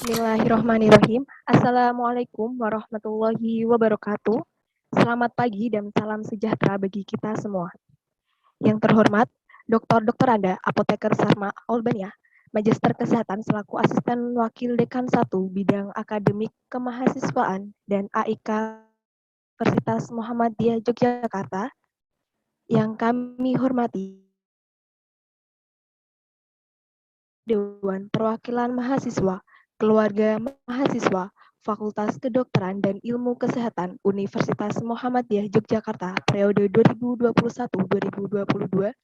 Bismillahirrahmanirrahim. Assalamualaikum warahmatullahi wabarakatuh. Selamat pagi dan salam sejahtera bagi kita semua. Yang terhormat, Dr. Anda, Apoteker Sarma Olbania, Magister Kesehatan selaku Asisten Wakil Dekan 1 Bidang Akademik Kemahasiswaan dan AIK Universitas Muhammadiyah Yogyakarta. Yang kami hormati Dewan Perwakilan Mahasiswa, Keluarga Mahasiswa, Fakultas Kedokteran dan Ilmu Kesehatan Universitas Muhammadiyah Yogyakarta periode 2021-2022.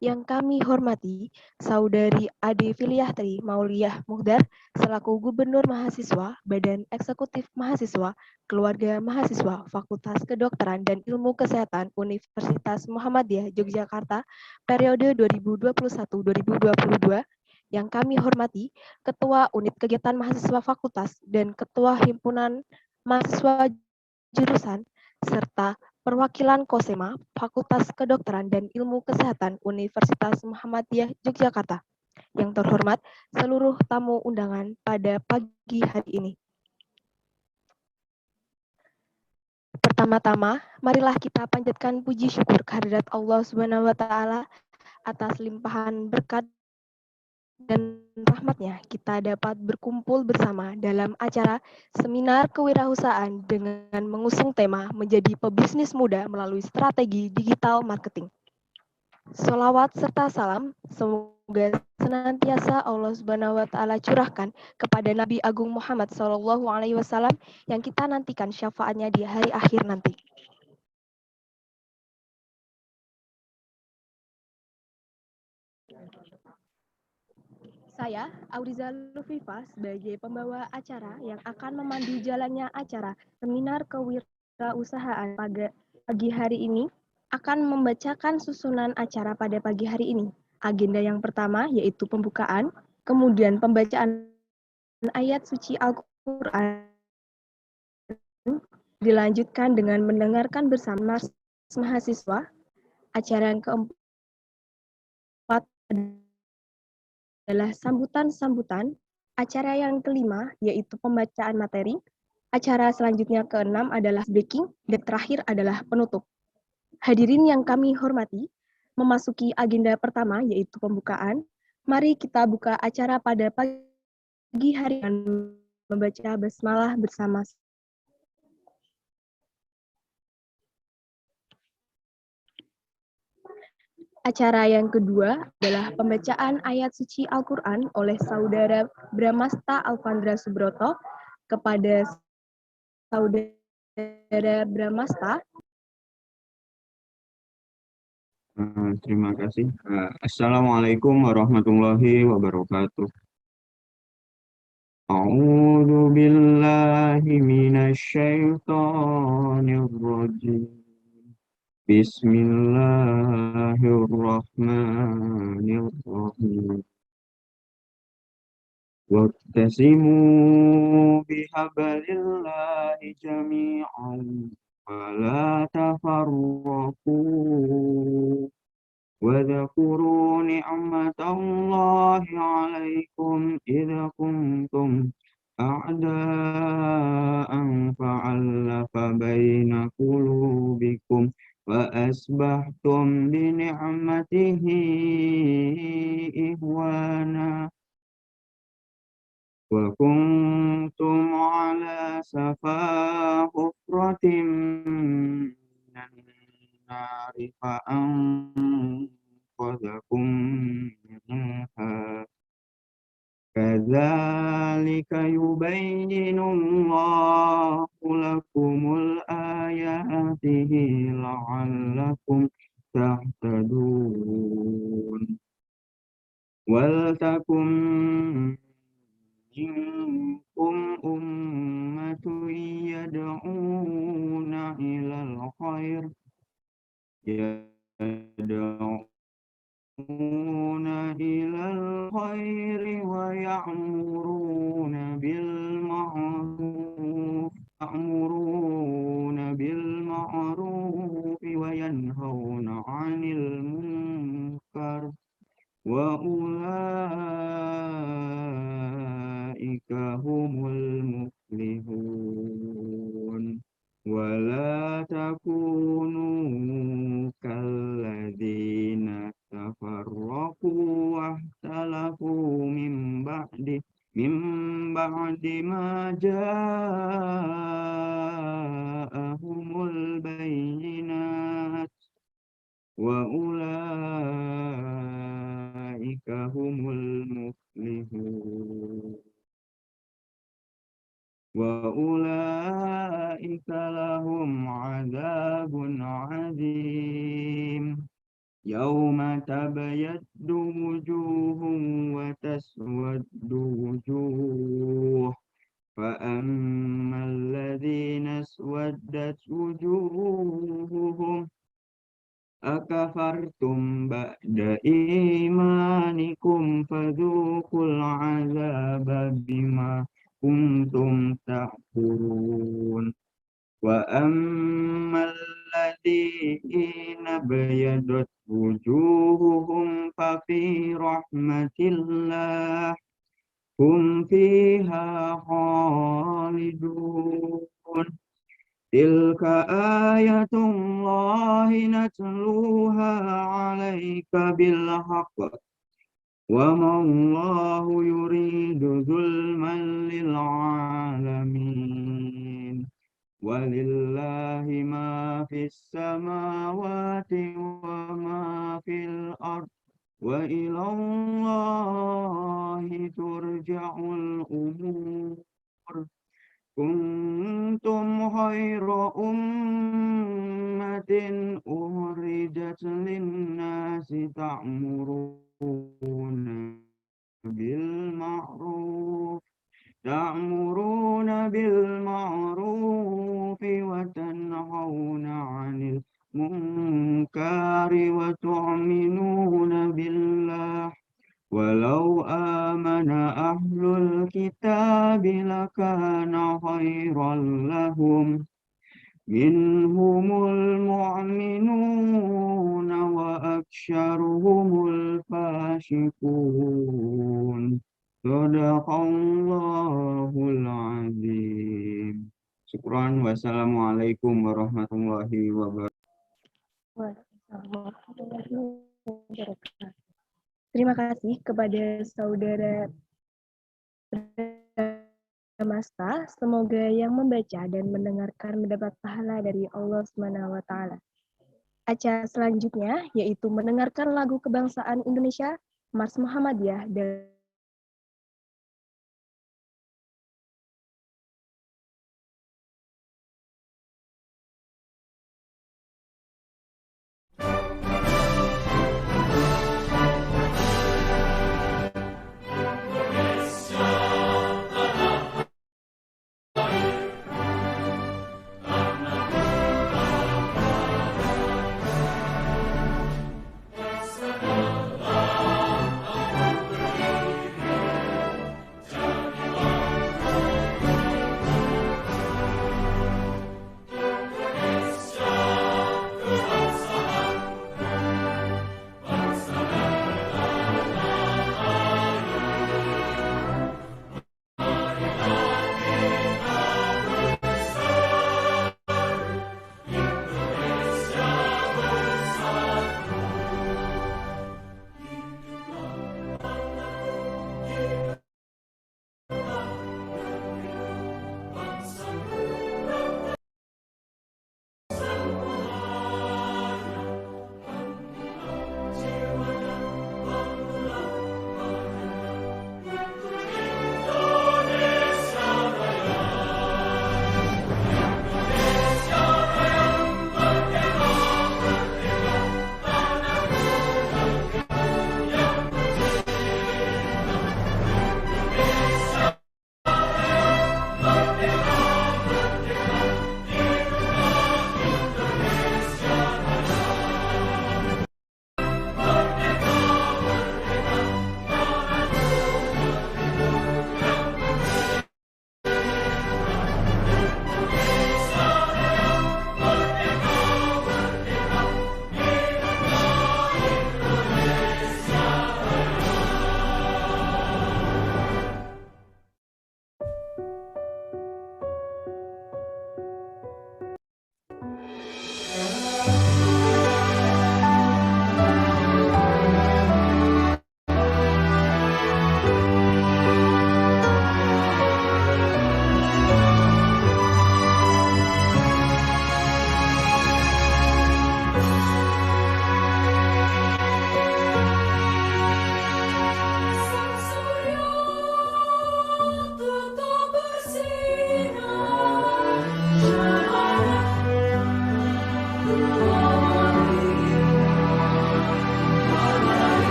Yang kami hormati Saudari Ade Filiatri Mauliah Muhdar selaku Gubernur Mahasiswa, Badan Eksekutif Mahasiswa, Keluarga Mahasiswa, Fakultas Kedokteran dan Ilmu Kesehatan Universitas Muhammadiyah Yogyakarta periode 2021-2022. Yang kami hormati Ketua Unit Kegiatan Mahasiswa Fakultas dan Ketua Himpunan Mahasiswa Jurusan, serta perwakilan KOSEMA, Fakultas Kedokteran dan Ilmu Kesehatan Universitas Muhammadiyah Yogyakarta. Yang terhormat seluruh tamu undangan pada pagi hari ini. Pertama-tama, marilah kita panjatkan puji syukur kehadirat Allah Subhanahu wa taala atas limpahan berkat dan rahmatnya kita dapat berkumpul bersama dalam acara seminar kewirausahaan dengan mengusung tema menjadi pebisnis muda melalui strategi digital marketing. Sholawat serta salam semoga senantiasa Allah Subhanahu wa taala curahkan kepada Nabi Agung Muhammad SAW yang kita nantikan syafaatnya di hari akhir nanti. Saya, Auriza Lufifa, sebagai pembawa acara yang akan memandu jalannya acara seminar kewirausahaan pada pagi hari ini, akan membacakan susunan acara pada pagi hari ini. Agenda yang pertama yaitu pembukaan, kemudian pembacaan ayat suci Al-Quran, dilanjutkan dengan mendengarkan bersama mahasiswa. Acara yang keempat adalah sambutan-sambutan. Acara yang kelima yaitu pembacaan materi. Acara selanjutnya keenam adalah breaking dan terakhir adalah penutup. Hadirin yang kami hormati, memasuki agenda pertama yaitu pembukaan. Mari kita buka acara pada pagi hari dengan membaca basmalah bersama. Acara yang kedua adalah pembacaan ayat suci Al-Quran oleh Saudara Bramasta Alfandra Subroto. Kepada Saudara Bramasta. Terima kasih. Assalamualaikum warahmatullahi wabarakatuh. A'udzu billahi minasy syaithanir rajim. Bismillahirrahmanirrahim. Wattasimu bihablillahi jami'an wa la tafarraqu. واذكروا نعمة الله عليكم إذا كنتم أعداء فألف بين قلوبكم وأصبحتم بنعمته إخوانا وكنتم على شفا حفرة من النار فأنقذكم منها كذلك يبين الله لكم الآيات لعلكم تهتدون ولتكن منكم أمة يدعون إلى الخير ويأمرون بالمعروف وينهون عن المنكر وأولئك بعد ما جاءهم البينات وأولئك هم المفلحون وأولئك لهم عذاب عظيم يوم تبيض وجوه وتسود وجوه فأما الذين اسودت وجوههم أكفرتم بعد إيمانكم فذوقوا العذاب بما كنتم تكفرون وأما الذين ابيضت وجوههم ففي رحمة الله هم فيها خالدون تلك آية الله نتلوها عليك بالحق وما الله يريد ظلما للعالمين ولله ما في السماوات وما في الأرض وإلى الله ترجع الأمور كنتم خير أمة أخرجت للناس تأمرون بالمعروف وتنهون عن المنكر وتؤمنون بالله ولو آمن أهل الكتاب لكان خيرا لهم منهم المؤمنون وأكثرهم الفاسقون صدق الله العظيم. Syukran. Wassalamualaikum warahmatullahi wabarakatuh. Terima kasih kepada saudara Masta. Semoga yang membaca dan mendengarkan mendapat pahala dari Allah Subhanahu wa taala. Acara selanjutnya yaitu mendengarkan lagu kebangsaan Indonesia, Mars Muhammadiyah dan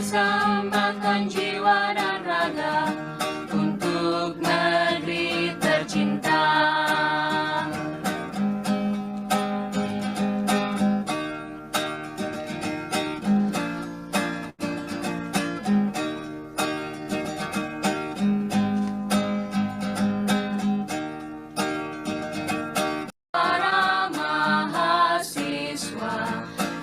mempersembahkan jiwa dan raga untuk negeri tercinta. Para mahasiswa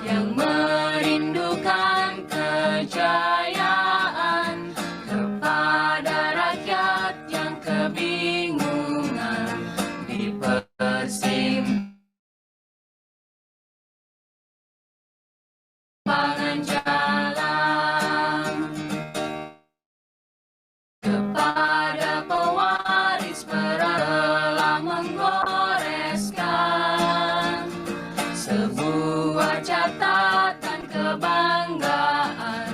yang merindukan kejayaan, kepada rakyat yang kebingungan di persimpangan jalan, kepada pewaris telah menggoreskan sebuah catatan kebanggaan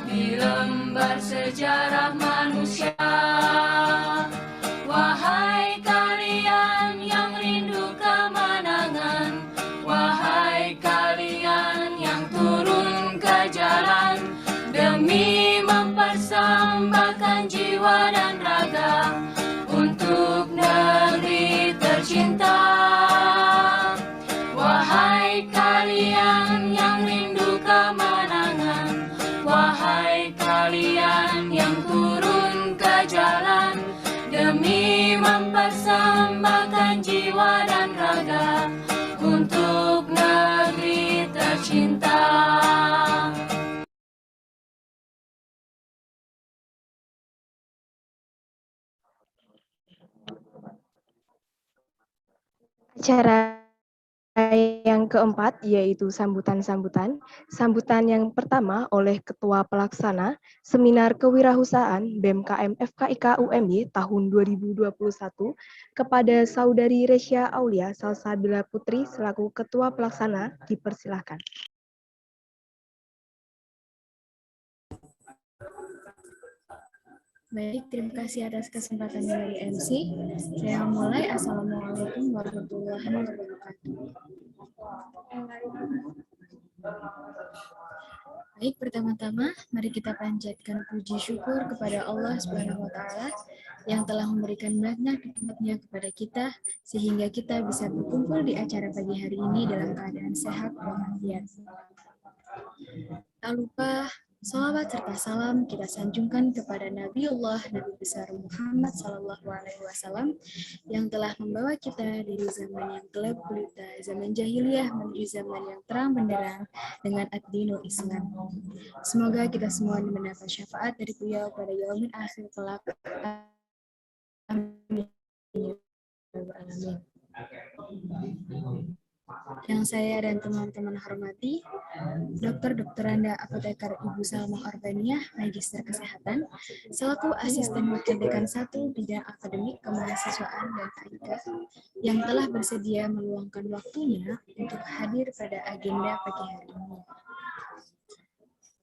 di lembar sejarah manusia. Wahai kalian yang rindu kemenangan, wahai kalian yang turun ke jalan demi mempersembahkan jiwa dan raga untuk negeri tercinta. Wahai kalian yang rindu kemenangan, wahai kalian yang turun ke jalan demi mempersembahkan jiwa dan raga untuk negeri tercinta. Acara yang keempat yaitu sambutan-sambutan. Sambutan yang pertama oleh Ketua Pelaksana Seminar Kewirausahaan BEM-KM FKIK UMY tahun 2021 kepada Saudari Resya Aulia Salsabila Putri selaku Ketua Pelaksana, dipersilahkan. Baik, terima kasih atas kesempatan dari MC. Saya mulai. Assalamualaikum warahmatullahi wabarakatuh. Baik, pertama-tama mari kita panjatkan puji syukur kepada Allah Subhanahu wa taala yang telah memberikan banyak nikmatnya kepada kita sehingga kita bisa berkumpul di acara pagi hari ini dalam keadaan sehat walafiat. Tak lupa salawat serta salam kita sanjungkan kepada Nabiullah Nabi besar Muhammad SAW yang telah membawa kita dari zaman yang gelap gulita, zaman jahiliyah menuju zaman yang terang benderang dengan ad-dinul Islam. Semoga kita semua mendapat syafaat dari beliau pada yaumil akhir kelak. Amin. Yang saya dan teman-teman hormati, Dr. Anda Apoteker Ibu Salma Arbaniah, Magister Kesehatan, selaku Asisten Wakil Dekan 1 Bidang Akademik Kemahasiswaan dan KIK, yang telah bersedia meluangkan waktunya untuk hadir pada agenda pagi hari ini.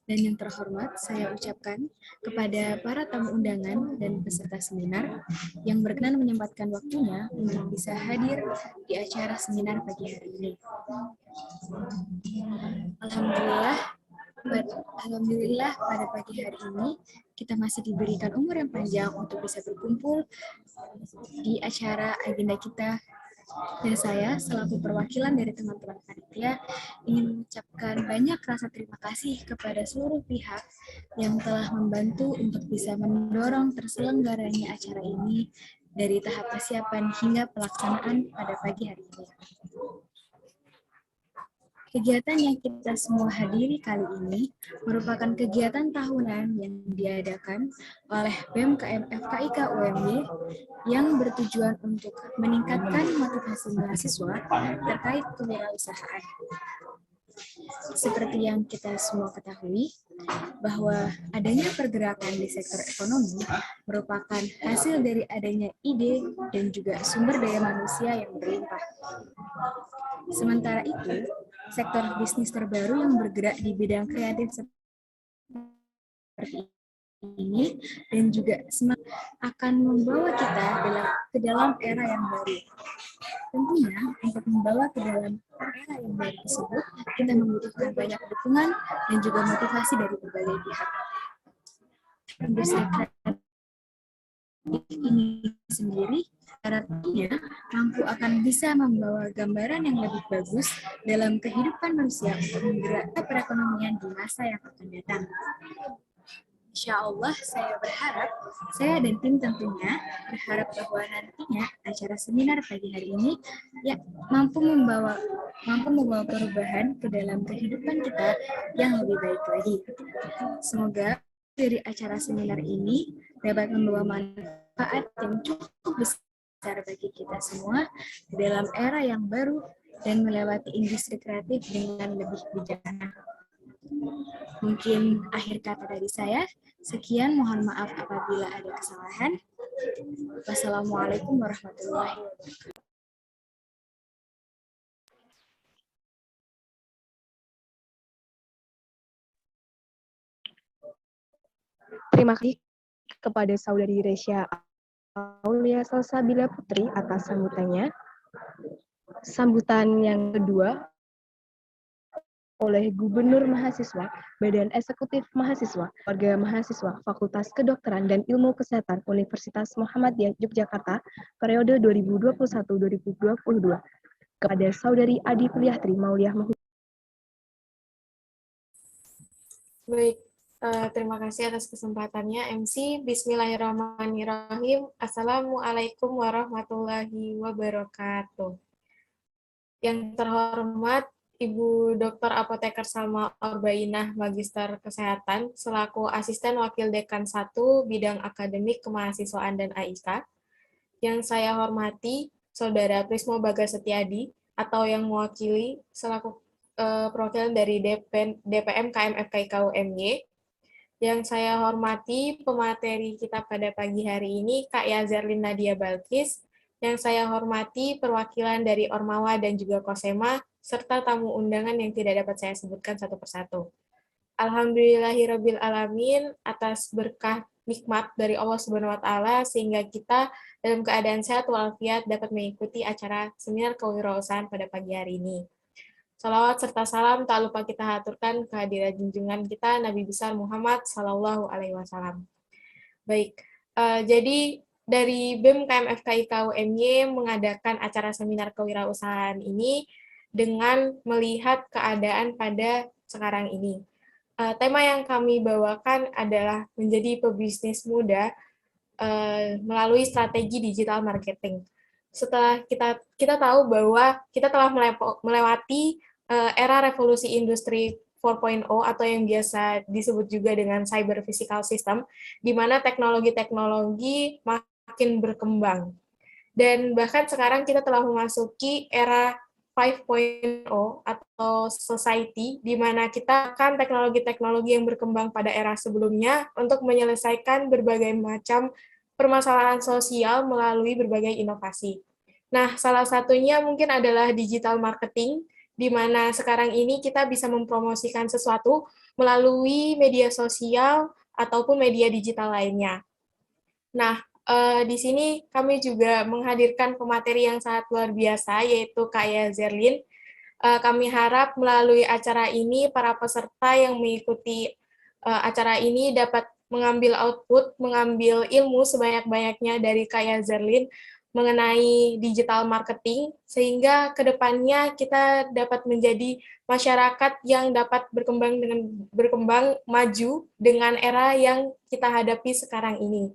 Dan yang terhormat, saya ucapkan kepada para tamu undangan dan peserta seminar yang berkenan menyempatkan waktunya untuk bisa hadir di acara seminar pagi hari ini. Alhamdulillah pada pagi hari ini kita masih diberikan umur yang panjang untuk bisa berkumpul di acara agenda kita. Dan saya, selaku perwakilan dari teman-teman panitia, ingin mengucapkan banyak rasa terima kasih kepada seluruh pihak yang telah membantu untuk bisa mendorong terselenggaranya acara ini dari tahap persiapan hingga pelaksanaan pada pagi hari ini. Kegiatan yang kita semua hadiri kali ini merupakan kegiatan tahunan yang diadakan oleh BEM-KM FKIK UMY yang bertujuan untuk meningkatkan motivasi mahasiswa terkait kewirausahaan. Seperti yang kita semua ketahui, bahwa adanya pergerakan di sektor ekonomi merupakan hasil dari adanya ide dan juga sumber daya manusia yang berlimpah. Sementara itu, sektor bisnis terbaru yang bergerak di bidang kreatif seperti ini dan juga akan membawa kita ke dalam era yang baru. Tentunya untuk membawa ke dalam era yang baru tersebut, kita membutuhkan banyak dukungan dan juga motivasi dari berbagai pihak. industri kreatif ini sendiri harapannya mampu akan bisa membawa gambaran yang lebih bagus dalam kehidupan manusia untuk menggerakkan perekonomian di masa yang akan datang. Insya Allah, saya berharap, saya dan tim tentunya berharap bahwa nantinya acara seminar pagi hari ini ya mampu membawa perubahan ke dalam kehidupan kita yang lebih baik lagi. Semoga dari acara seminar ini dapat membawa manfaat yang cukup besar bagi kita semua di dalam era yang baru dan melewati industri kreatif dengan lebih bijaksana. Mungkin akhir kata dari saya. Sekian, mohon maaf apabila ada kesalahan. Wassalamualaikum warahmatullahi wabarakatuh. Terima kasih kepada Saudari Resya Aulia Salsabila Putri atas sambutannya. Sambutan yang kedua oleh Gubernur Mahasiswa, Badan Eksekutif Mahasiswa, Warga Mahasiswa, Fakultas Kedokteran dan Ilmu Kesehatan Universitas Muhammadiyah Yogyakarta, periode 2021-2022, kepada Saudari Adi Priyahtri Mauliah Mahudin. Baik, terima kasih atas kesempatannya MC. Bismillahirrahmanirrahim. Assalamualaikum warahmatullahi wabarakatuh. Yang terhormat Ibu Dr. Apoteker Salma Orbainah, Magister Kesehatan, selaku Asisten Wakil Dekan 1 Bidang Akademik Kemahasiswaan dan AIK. Yang saya hormati Saudara Prismo Bagas Setiadi, atau yang mewakili selaku perwakilan dari DPM KMFKIK UMY. Yang saya hormati pemateri kita pada pagi hari ini, Kak Yazerlin Nadia Balkis. Yang saya hormati perwakilan dari Ormawa dan juga Kosema, serta tamu undangan yang tidak dapat saya sebutkan satu persatu. Alhamdulillahirrabbilalamin atas berkah nikmat dari Allah Subhanahu wa Ta'ala, sehingga kita dalam keadaan sehat walafiat dapat mengikuti acara seminar kewirausahaan pada pagi hari ini. Salawat serta salam tak lupa kita haturkan kehadiran junjungan kita Nabi besar Muhammad Sallallahu Alaihi Wasallam. Baik, jadi dari BEM KMFKIK UMY mengadakan acara seminar kewirausahaan ini dengan melihat keadaan pada sekarang ini. Tema yang kami bawakan adalah menjadi pebisnis muda melalui strategi digital marketing. Setelah kita tahu bahwa kita telah melewati era revolusi industri 4.0 atau yang biasa disebut juga dengan cyber physical system, di mana teknologi-teknologi makin berkembang. Dan bahkan sekarang kita telah memasuki era 5.0 atau society, di mana kita akan teknologi-teknologi yang berkembang pada era sebelumnya untuk menyelesaikan berbagai macam permasalahan sosial melalui berbagai inovasi. Nah, salah satunya mungkin adalah digital marketing, di mana sekarang ini kita bisa mempromosikan sesuatu melalui media sosial ataupun media digital lainnya. Nah, di sini kami juga menghadirkan pemateri yang sangat luar biasa, yaitu Kak Yazerlin. Kami harap melalui acara ini, para peserta yang mengikuti acara ini dapat mengambil output, mengambil ilmu sebanyak-banyaknya dari Kak Yazerlin mengenai digital marketing, sehingga kedepannya kita dapat menjadi masyarakat yang dapat berkembang maju dengan era yang kita hadapi sekarang ini.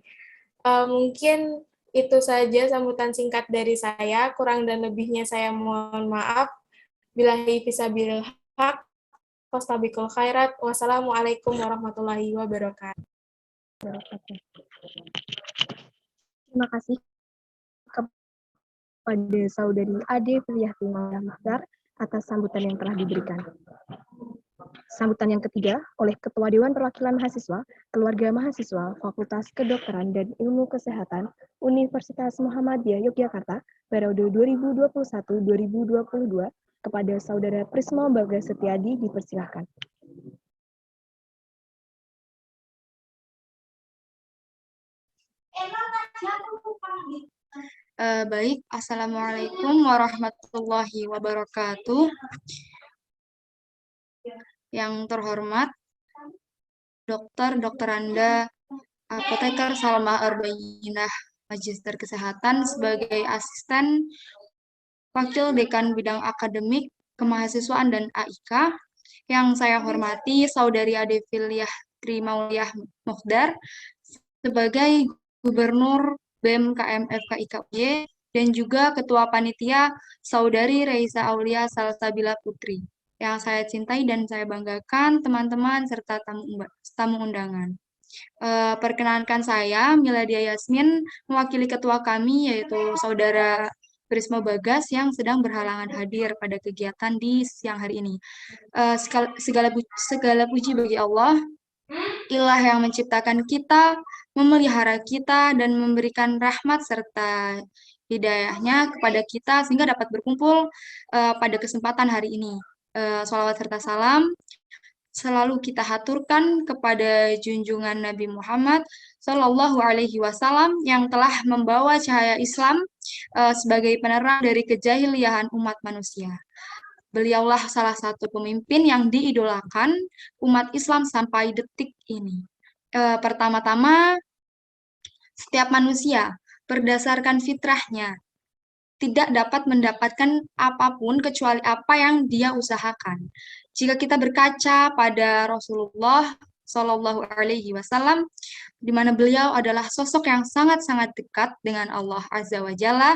Mungkin itu saja sambutan singkat dari saya, kurang dan lebihnya saya mohon maaf. Billahi fisabilil haq, wastabiqul khairat, wassalamualaikum warahmatullahi wabarakatuh. Terima kasih kepada Saudari Ade Priyahtri Mauliah Mahdar atas sambutan yang telah diberikan. Sambutan yang ketiga oleh Ketua Dewan Perwakilan Mahasiswa, Keluarga Mahasiswa, Fakultas Kedokteran dan Ilmu Kesehatan, Universitas Muhammadiyah Yogyakarta, periode 2021-2022, kepada Saudara Prismo Bagas Setiadi dipersilahkan. Baik, Assalamualaikum warahmatullahi wabarakatuh. Yang terhormat Dr. Anda Apoteker Salma Arbainah, Magister Kesehatan sebagai asisten Wakil Dekan Bidang Akademik, Kemahasiswaan dan AIK. Yang saya hormati Saudari Ade Filiah Trimauliah Mukhdar sebagai Gubernur BEM KM FKIK UY dan juga Ketua Panitia Saudari Reisa Aulia Salsabila Putri. Yang saya cintai dan saya banggakan teman-teman serta tamu undangan. Perkenankan saya, Miladia Yasmin, mewakili ketua kami, yaitu Saudara Prisma Bagas yang sedang berhalangan hadir pada kegiatan di siang hari ini. Segala puji bagi Allah, Ilah yang menciptakan kita, memelihara kita, dan memberikan rahmat serta hidayahnya kepada kita sehingga dapat berkumpul pada kesempatan hari ini. Sholawat serta salam selalu kita haturkan kepada junjungan Nabi Muhammad Shallallahu Alaihi Wasallam yang telah membawa cahaya Islam sebagai penerang dari kejahiliahan umat manusia. Beliaulah salah satu pemimpin yang diidolakan umat Islam sampai detik ini. Pertama-tama, setiap manusia berdasarkan fitrahnya tidak dapat mendapatkan apapun kecuali apa yang dia usahakan. Jika kita berkaca pada Rasulullah Shallallahu Alaihi Wasallam, di mana beliau adalah sosok yang sangat-sangat dekat dengan Allah Azza wa Jalla,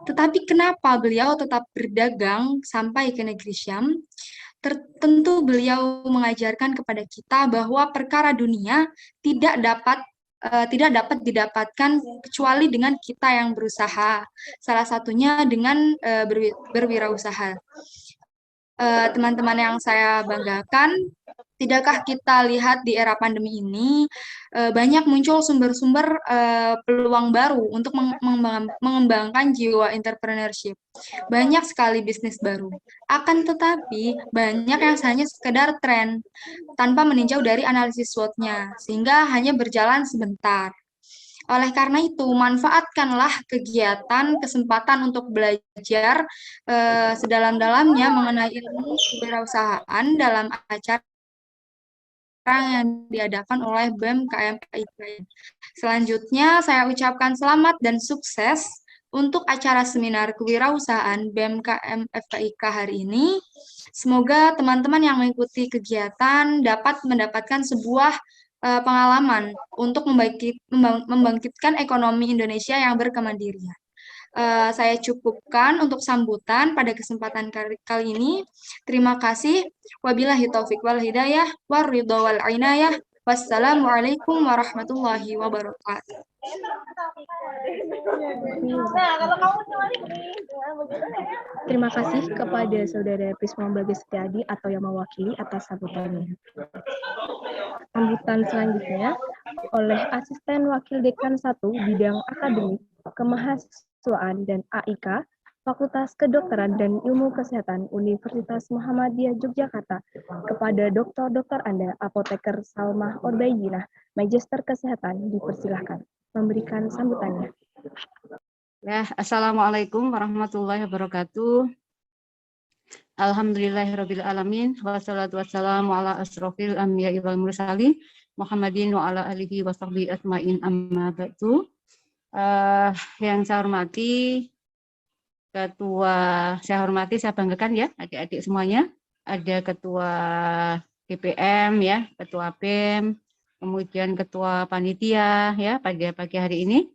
tetapi kenapa beliau tetap berdagang sampai ke negeri Syam? Tentu beliau mengajarkan kepada kita bahwa perkara dunia tidak dapat didapatkan kecuali dengan kita yang berusaha. Salah satunya dengan berwirausaha. Teman-teman yang saya banggakan, tidakkah kita lihat di era pandemi ini banyak muncul sumber-sumber peluang baru untuk mengembangkan jiwa entrepreneurship. Banyak sekali bisnis baru. Akan tetapi banyak yang hanya sekedar tren tanpa meninjau dari analisis SWOT-nya sehingga hanya berjalan sebentar. Oleh karena itu, manfaatkanlah kegiatan, kesempatan untuk belajar sedalam-dalamnya mengenai ilmu kewirausahaan dalam acara yang diadakan oleh BEM KM FKIK. Selanjutnya, saya ucapkan selamat dan sukses untuk acara seminar kewirausahaan BEM KM FKIK hari ini. Semoga teman-teman yang mengikuti kegiatan dapat mendapatkan sebuah pengalaman untuk membangkitkan ekonomi Indonesia yang berkemandirian. Saya cukupkan untuk sambutan pada kesempatan kali ini. Terima kasih. Wabillahi taufik wal hidayah, waridho wal inayah. Wassalamualaikum warahmatullahi wabarakatuh. Terima kasih kepada Saudara Prisma Bagas Setiadi atau yang mewakili atas sambutannya. Sambutan selanjutnya oleh Asisten Wakil Dekan 1 Bidang Akademik, Kemahasiswaan dan AIK, Fakultas Kedokteran dan Ilmu Kesehatan Universitas Muhammadiyah Yogyakarta kepada Dr. Anda, Apoteker Salma Arbainah, Magister Kesehatan, dipersilahkan memberikan sambutannya. Ya, Assalamualaikum warahmatullahi wabarakatuh. Alhamdulillahirabbil alamin wassalatu wassalamu ala asrofil anbiya'i wal mursalin Muhammadin wa ala alihi wa sahbihi ajmain amma ba'du. Yang saya hormati saya banggakan ya adik-adik semuanya. Ada ketua DPM ya, ketua BEM, kemudian ketua panitia ya pada pagi hari ini.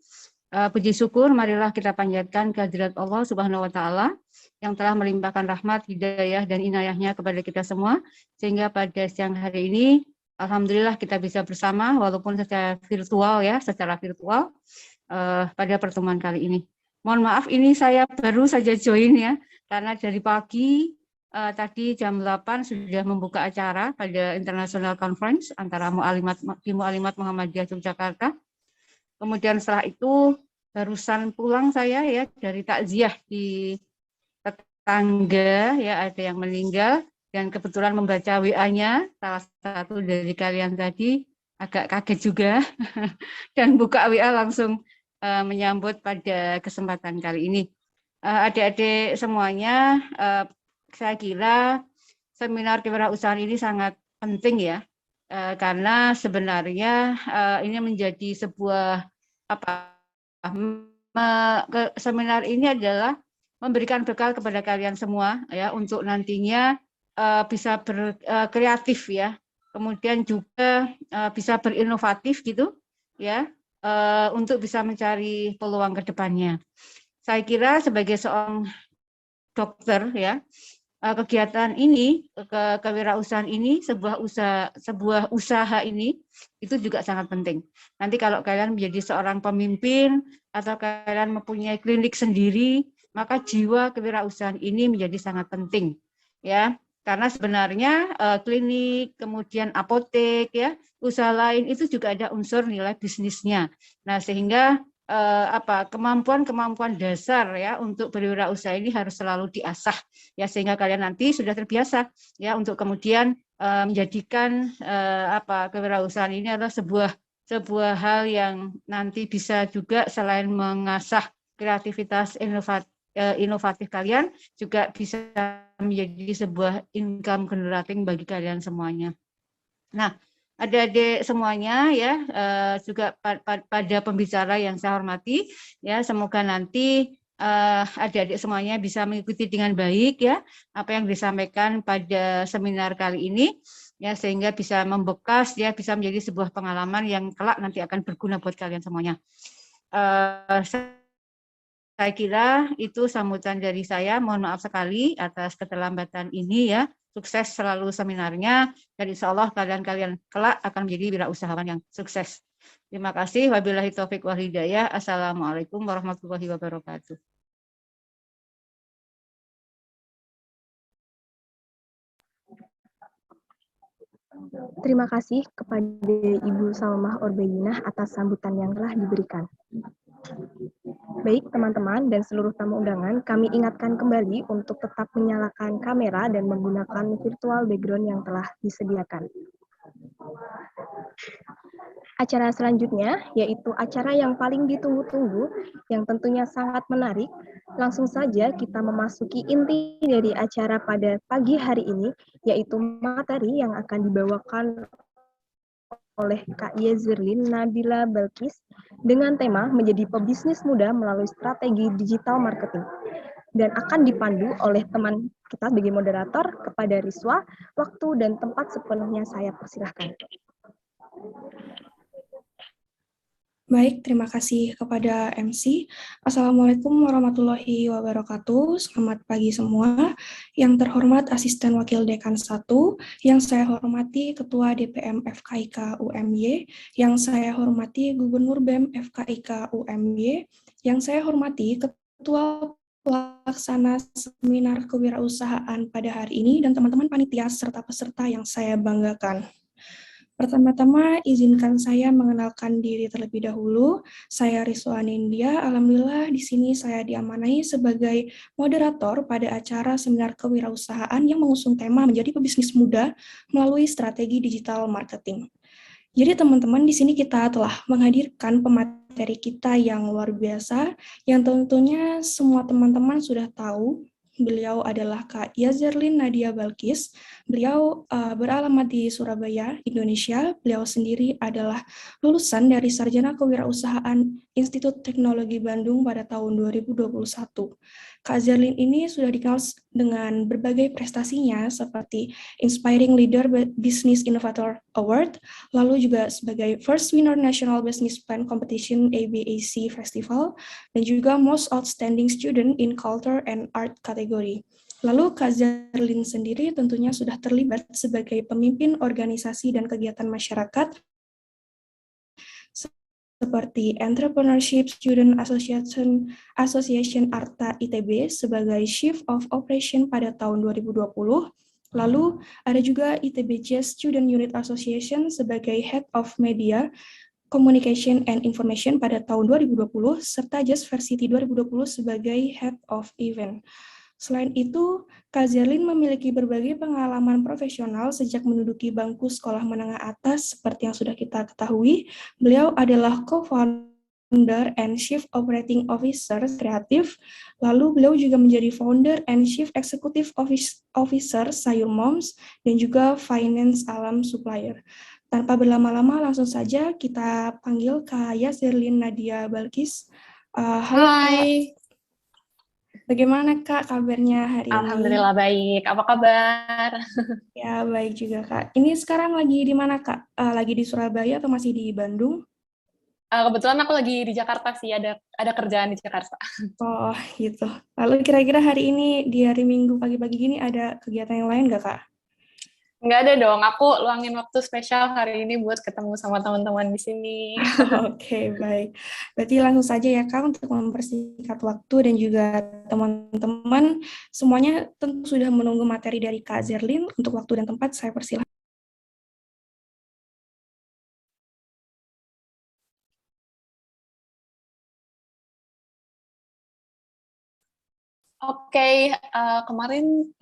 Puji syukur marilah kita panjatkan kehadirat Allah Subhanahu wa taala yang telah melimpahkan rahmat, hidayah dan inayahnya kepada kita semua sehingga pada siang hari ini alhamdulillah kita bisa bersama walaupun secara virtual pada pertemuan kali ini. Mohon maaf ini saya baru saja join ya karena dari pagi tadi jam 8 sudah membuka acara pada International Conference antara Mu'alimat Muhammadiyah Yogyakarta. Kemudian setelah itu barusan pulang saya ya dari takziah di tetangga ya, ada yang meninggal dan kebetulan membaca WA-nya salah satu dari kalian tadi agak kaget juga dan buka WA langsung menyambut pada kesempatan kali ini. Adik-adik semuanya, saya kira seminar kewirausahaan ini sangat penting ya karena sebenarnya ini menjadi sebuah seminar ini adalah memberikan bekal kepada kalian semua ya untuk nantinya bisa berkreatif ya, kemudian juga bisa berinovatif gitu ya, untuk bisa mencari peluang ke depannya. Saya kira sebagai seorang dokter ya, kegiatan ini, kewirausahaan ini, sebuah usaha ini itu juga sangat penting. Nanti kalau kalian menjadi seorang pemimpin atau kalian mempunyai klinik sendiri, maka jiwa kewirausahaan ini menjadi sangat penting, ya. Karena sebenarnya klinik, kemudian apotek, ya, usaha lain itu juga ada unsur nilai bisnisnya. Nah, sehingga kemampuan dasar ya untuk berwirausaha ini harus selalu diasah ya, sehingga kalian nanti sudah terbiasa ya untuk kemudian menjadikan kewirausahaan ini adalah sebuah hal yang nanti bisa juga selain mengasah kreativitas inovatif kalian, juga bisa menjadi sebuah income generating bagi kalian semuanya. Nah, adik-adik semuanya ya, juga pada pembicara yang saya hormati ya, semoga nanti adik-adik semuanya bisa mengikuti dengan baik ya apa yang disampaikan pada seminar kali ini ya, sehingga bisa membekas ya, bisa menjadi sebuah pengalaman yang kelak nanti akan berguna buat kalian semuanya. Saya kira itu sambutan dari saya. Mohon maaf sekali atas keterlambatan ini ya. Sukses selalu seminarnya, dan insya Allah kalian kelak akan menjadi wirausahawan yang sukses. Terima kasih. Wabillahi taufiq wal hidayah. Assalamualaikum warahmatullahi wabarakatuh. Terima kasih kepada Ibu Salmah Orbayinah atas sambutan yang telah diberikan. Baik teman-teman dan seluruh tamu undangan, kami ingatkan kembali untuk tetap menyalakan kamera dan menggunakan virtual background yang telah disediakan. Acara selanjutnya yaitu acara yang paling ditunggu-tunggu, yang tentunya sangat menarik. Langsung saja kita memasuki inti dari acara pada pagi hari ini, yaitu materi yang akan dibawakan oleh Kak Yazerlin Nabila Balkis dengan tema menjadi pebisnis muda melalui strategi digital marketing, dan akan dipandu oleh teman kita sebagai moderator. Kepada Riswa, waktu dan tempat sepenuhnya saya persilahkan. Baik, terima kasih kepada MC. Assalamualaikum warahmatullahi wabarakatuh. Selamat pagi semua. Yang terhormat Asisten Wakil Dekan 1, yang saya hormati Ketua DPM FKIK UMY, yang saya hormati Gubernur BEM FKIK UMY, yang saya hormati Ketua Pelaksana Seminar Kewirausahaan pada hari ini, dan teman-teman panitia serta peserta yang saya banggakan. Pertama-tama, izinkan saya mengenalkan diri terlebih dahulu. Saya Riswa Nindya. Alhamdulillah di sini saya diamanai sebagai moderator pada acara seminar kewirausahaan yang mengusung tema menjadi pebisnis muda melalui strategi digital marketing. Jadi teman-teman, di sini kita telah menghadirkan pemateri kita yang luar biasa, yang tentunya semua teman-teman sudah tahu. Beliau adalah Kak Yazerlin Nadia Balkis. Beliau beralamat di Surabaya, Indonesia. Beliau sendiri adalah lulusan dari Sarjana Kewirausahaan Institut Teknologi Bandung pada tahun 2021. Kak Yazerlin ini sudah dikenal dengan berbagai prestasinya seperti Inspiring Leader Business Innovator Award, lalu juga sebagai First Winner National Business Plan Competition ABAC Festival, dan juga Most Outstanding Student in Culture and Art kategori. Lalu Kak Yazerlin sendiri tentunya sudah terlibat sebagai pemimpin organisasi dan kegiatan masyarakat seperti Entrepreneurship Student Association Arta ITB sebagai Chief of Operation pada tahun 2020. Lalu ada juga ITB Jazz Student Unit Association sebagai Head of Media, Communication and Information pada tahun 2020, serta Jazz Varsity 2020 sebagai Head of Event. Selain itu, Kak Yazerlin memiliki berbagai pengalaman profesional sejak menduduki bangku sekolah menengah atas. Seperti yang sudah kita ketahui, beliau adalah co-founder and Chief Operating Officer Kreatif, lalu beliau juga menjadi Founder and Chief Executive Officer Sayur Moms, dan juga Finance Alam Supplier. Tanpa berlama-lama, langsung saja kita panggil Kak Yasirlin Nadia Balkis. Halo Kak, Hai, bagaimana Kak kabarnya hari ini? Alhamdulillah baik. Apa kabar? Ya, baik juga Kak. Ini sekarang lagi di mana Kak? Lagi di Surabaya atau masih di Bandung? Kebetulan aku lagi di Jakarta sih, ada kerjaan di Jakarta. Oh, gitu. Lalu kira-kira hari ini, di hari Minggu pagi-pagi gini, ada kegiatan yang lain nggak Kak? Nggak ada dong, aku luangin waktu spesial hari ini buat ketemu sama teman-teman di sini. Oke, baik. Berarti langsung saja ya Kak, untuk mempersingkat waktu dan juga teman-teman, semuanya tentu sudah menunggu materi dari Kak Zerlin. Untuk waktu dan tempat, saya persilahkan. Oke, kemarin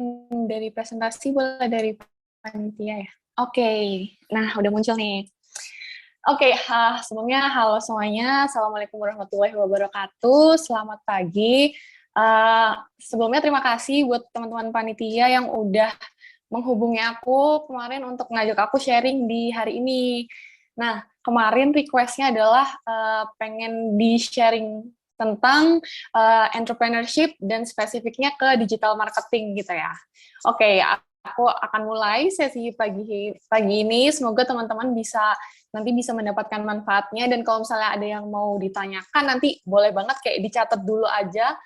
dari presentasi boleh dari panitia ya? Oke, nah udah muncul nih. Oke, sebelumnya halo semuanya, Assalamualaikum warahmatullahi wabarakatuh, selamat pagi. Sebelumnya terima kasih buat teman-teman panitia yang udah menghubungi aku kemarin untuk ngajak aku sharing di hari ini. Nah, kemarin request-nya adalah pengen di-sharing tentang entrepreneurship dan spesifiknya ke digital marketing gitu ya. Oke, aku akan mulai sesi pagi ini. Semoga teman-teman nanti bisa mendapatkan manfaatnya, dan kalau misalnya ada yang mau ditanyakan nanti boleh banget kayak dicatat dulu aja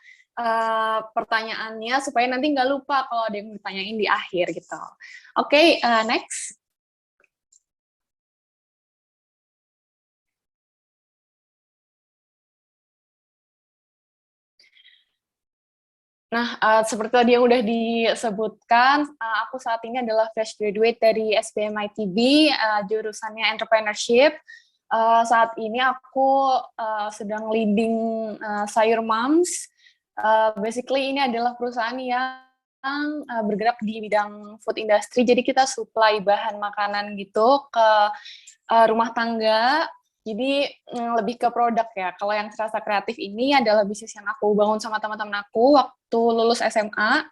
pertanyaannya supaya nanti nggak lupa kalau ada yang ditanyain di akhir gitu. Oke, next. Nah, seperti tadi yang udah disebutkan, aku saat ini adalah fresh graduate dari SBM ITB, jurusannya entrepreneurship. Saat ini aku sedang leading Sayur Moms. Basically ini adalah perusahaan yang bergerak di bidang food industry, jadi kita supply bahan makanan gitu ke rumah tangga. Jadi lebih ke produk ya. Kalau yang Serasa Kreatif ini adalah bisnis yang aku bangun sama teman-teman aku waktu lulus SMA.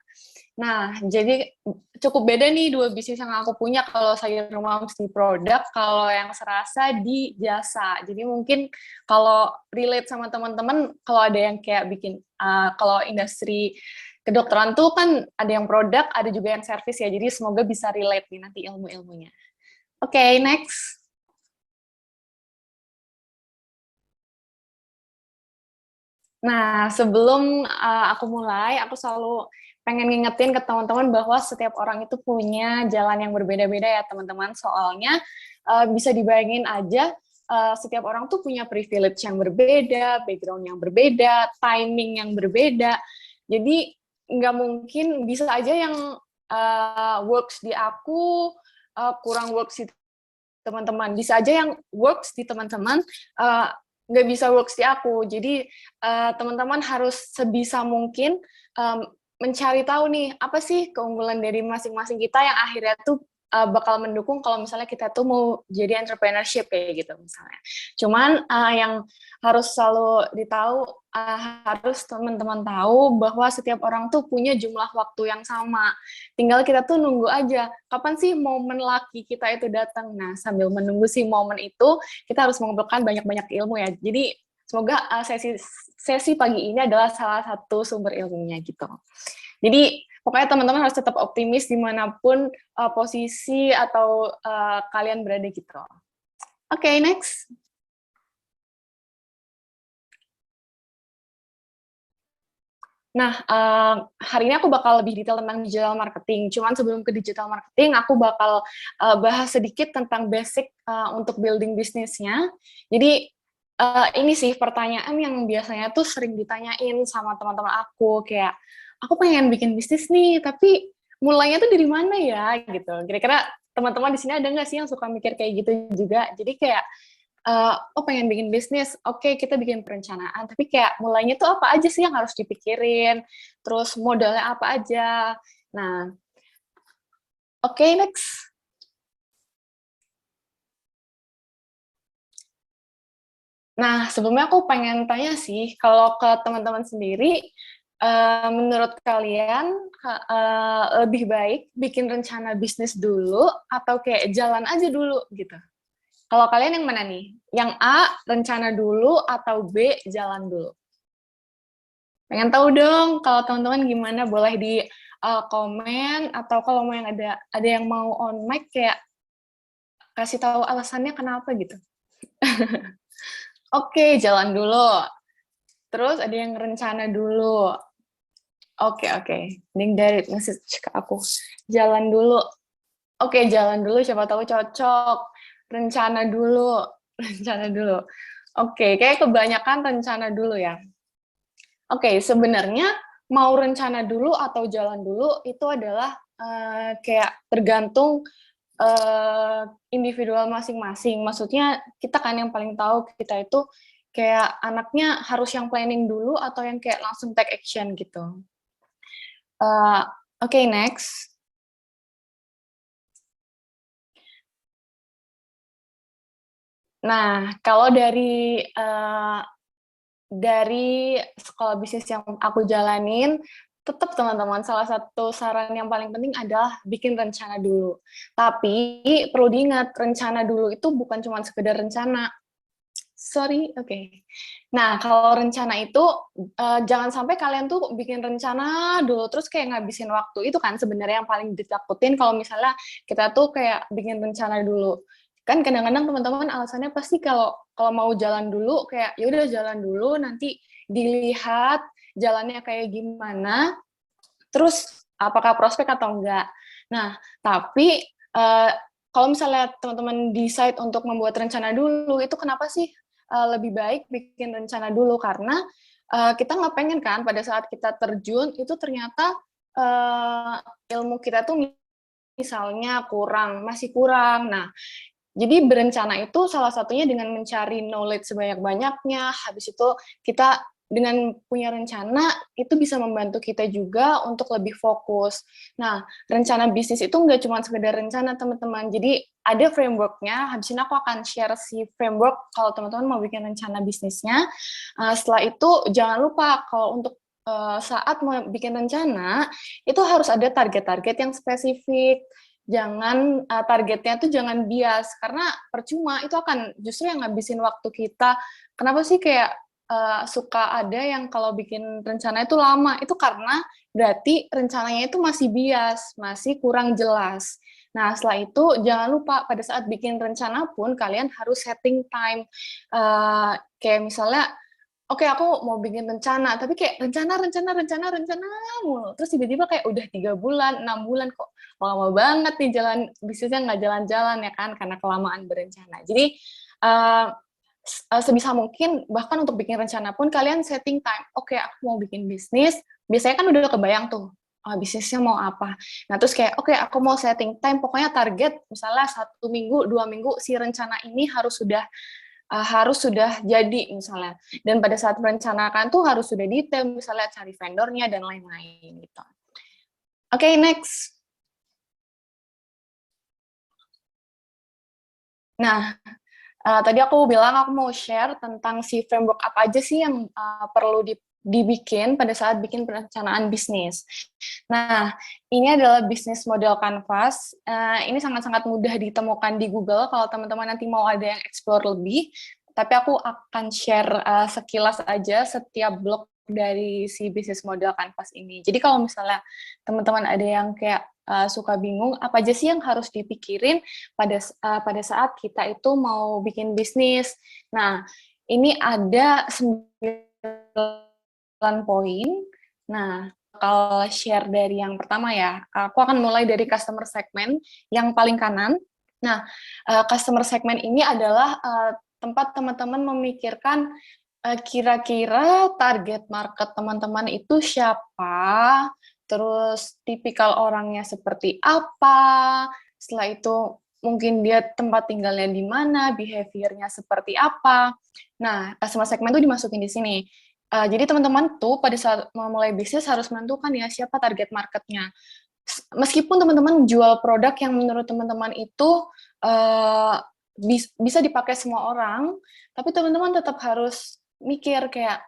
Nah, jadi cukup beda nih dua bisnis yang aku punya. Kalau Sayur Moms di produk, kalau yang Serasa di jasa. Jadi mungkin kalau relate sama teman-teman, kalau ada yang kayak bikin, kalau industri kedokteran tuh kan ada yang produk, ada juga yang service ya. Jadi semoga bisa relate nih nanti ilmu-ilmunya. Oke, next. Nah, sebelum aku mulai, aku selalu pengen ngingetin ke teman-teman bahwa setiap orang itu punya jalan yang berbeda-beda ya, teman-teman. Soalnya bisa dibayangin aja, setiap orang tuh punya privilege yang berbeda, background yang berbeda, timing yang berbeda. Jadi, nggak mungkin bisa aja yang works di aku, kurang works di teman-teman. Bisa aja yang works di teman-teman, nggak bisa works di aku. Jadi teman-teman harus sebisa mungkin mencari tahu nih apa sih keunggulan dari masing-masing kita yang akhirnya tuh bakal mendukung kalau misalnya kita tuh mau jadi entrepreneurship kayak gitu misalnya. Cuman yang harus selalu harus teman-teman tahu bahwa setiap orang tuh punya jumlah waktu yang sama. Tinggal kita tuh nunggu aja kapan sih momen laki kita itu datang. Nah, sambil menunggu si momen itu, kita harus mengumpulkan banyak-banyak ilmu ya. Jadi semoga sesi pagi ini adalah salah satu sumber ilmunya gitu. Jadi pokoknya teman-teman harus tetap optimis dimanapun posisi atau kalian berada gitu. Oke, next. Nah, hari ini aku bakal lebih detail tentang digital marketing. Cuman sebelum ke digital marketing, aku bakal bahas sedikit tentang basic untuk building bisnisnya. Jadi, ini sih pertanyaan yang biasanya tuh sering ditanyain sama teman-teman aku, kayak, aku pengen bikin bisnis nih, tapi mulainya tuh dari mana ya, gitu. Kira-kira teman-teman di sini ada nggak sih yang suka mikir kayak gitu juga? Jadi kayak, oh pengen bikin bisnis, oke kita bikin perencanaan, tapi kayak mulainya tuh apa aja sih yang harus dipikirin, terus modalnya apa aja. Nah, oke, next. Nah, sebelumnya aku pengen tanya sih, kalau ke teman-teman sendiri, menurut kalian lebih baik bikin rencana bisnis dulu atau kayak jalan aja dulu gitu? Kalau kalian yang mana nih? Yang A, rencana dulu, atau B, jalan dulu? Pengen tahu dong, kalau teman-teman gimana, boleh di komen, atau kalau mau yang ada yang mau on mic, kayak kasih tahu alasannya kenapa gitu. Oke, jalan dulu. Terus ada yang rencana dulu. Oke. Ning dari message ke aku. Jalan dulu. Oke, jalan dulu, siapa tahu cocok. Rencana dulu. Oke, kayak kebanyakan rencana dulu ya. Oke, sebenarnya mau rencana dulu atau jalan dulu itu adalah kayak tergantung individual masing-masing. Maksudnya kita kan yang paling tahu kita itu kayak anaknya harus yang planning dulu atau yang kayak langsung take action gitu. Oke, next. Nah, kalau dari sekolah bisnis yang aku jalanin, tetap teman-teman, salah satu saran yang paling penting adalah bikin rencana dulu. Tapi perlu diingat, rencana dulu itu bukan cuma sekedar rencana. Oke. Nah, kalau rencana itu, jangan sampai kalian tuh bikin rencana dulu, terus kayak ngabisin waktu. Itu kan sebenarnya yang paling ditakutin kalau misalnya kita tuh kayak bikin rencana dulu. Kan kadang-kadang teman-teman alasannya pasti kalau mau jalan dulu, kayak ya udah jalan dulu, nanti dilihat jalannya kayak gimana, terus apakah prospek atau enggak. Nah, tapi kalau misalnya teman-teman decide untuk membuat rencana dulu, itu kenapa sih lebih baik bikin rencana dulu? Karena kita nggak pengen kan pada saat kita terjun, itu ternyata ilmu kita tuh misalnya masih kurang. Nah, jadi berencana itu salah satunya dengan mencari knowledge sebanyak-banyaknya, habis itu kita dengan punya rencana, itu bisa membantu kita juga untuk lebih fokus. Nah, rencana bisnis itu nggak cuma sekedar rencana, teman-teman. Jadi, ada framework-nya, habis ini aku akan share si framework kalau teman-teman mau bikin rencana bisnisnya. Setelah itu, jangan lupa kalau untuk saat mau bikin rencana, itu harus ada target-target yang spesifik. Jangan targetnya tuh jangan bias, karena percuma, itu akan justru yang ngabisin waktu kita. Kenapa sih kayak suka ada yang kalau bikin rencana itu lama, itu karena berarti rencananya itu masih bias, masih kurang jelas. Nah, setelah itu jangan lupa pada saat bikin rencana pun kalian harus setting time. Kayak misalnya, oke, aku mau bikin rencana, tapi kayak rencana mulu. Terus tiba-tiba kayak udah 3 bulan, 6 bulan, kok lama banget nih jalan bisnisnya nggak jalan-jalan ya kan, karena kelamaan berencana. Jadi, sebisa mungkin bahkan untuk bikin rencana pun kalian setting time. Oke, aku mau bikin bisnis, biasanya kan udah kebayang tuh bisnisnya mau apa. Nah, terus kayak oke, aku mau setting time, pokoknya target misalnya 1 minggu, 2 minggu si rencana ini harus sudah jadi misalnya. Dan pada saat merencanakan tuh harus sudah detail, misalnya cari vendornya dan lain-lain gitu. Oke, next. Nah, tadi aku bilang aku mau share tentang si framework apa aja sih yang perlu dibikin pada saat bikin perencanaan bisnis. Nah, ini adalah bisnis model Canvas. Ini sangat-sangat mudah ditemukan di Google kalau teman-teman nanti mau ada yang explore lebih. Tapi aku akan share sekilas aja setiap blok dari si bisnis model Canvas ini. Jadi kalau misalnya teman-teman ada yang kayak suka bingung, apa aja sih yang harus dipikirin pada saat kita itu mau bikin bisnis. Nah, ini ada 9 poin. Nah, kalau share dari yang pertama ya, aku akan mulai dari customer segment yang paling kanan. Nah, customer segment ini adalah tempat teman-teman memikirkan kira-kira target market teman-teman itu siapa, terus tipikal orangnya seperti apa, setelah itu mungkin dia tempat tinggalnya di mana, behavior-nya seperti apa. Nah, customer segment itu dimasukin di sini. Jadi teman-teman tuh pada saat memulai bisnis harus menentukan ya siapa target marketnya. Meskipun teman-teman jual produk yang menurut teman-teman itu bisa dipakai semua orang, tapi teman-teman tetap harus mikir kayak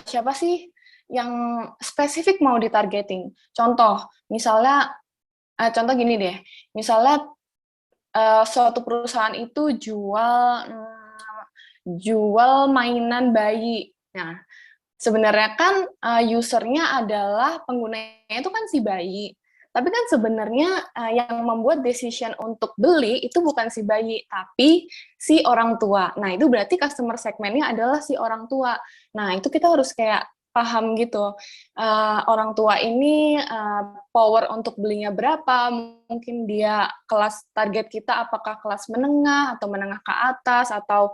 siapa sih yang spesifik mau ditargeting. Contoh, misalnya, contoh gini deh, misalnya suatu perusahaan itu jual mainan bayi. Nah, sebenarnya kan usernya adalah penggunanya itu kan si bayi. Tapi kan sebenarnya yang membuat decision untuk beli itu bukan si bayi, tapi si orang tua. Nah, itu berarti customer segmentnya adalah si orang tua. Nah, itu kita harus kayak paham gitu. Orang tua ini power untuk belinya berapa, mungkin dia kelas target kita apakah kelas menengah atau menengah ke atas, atau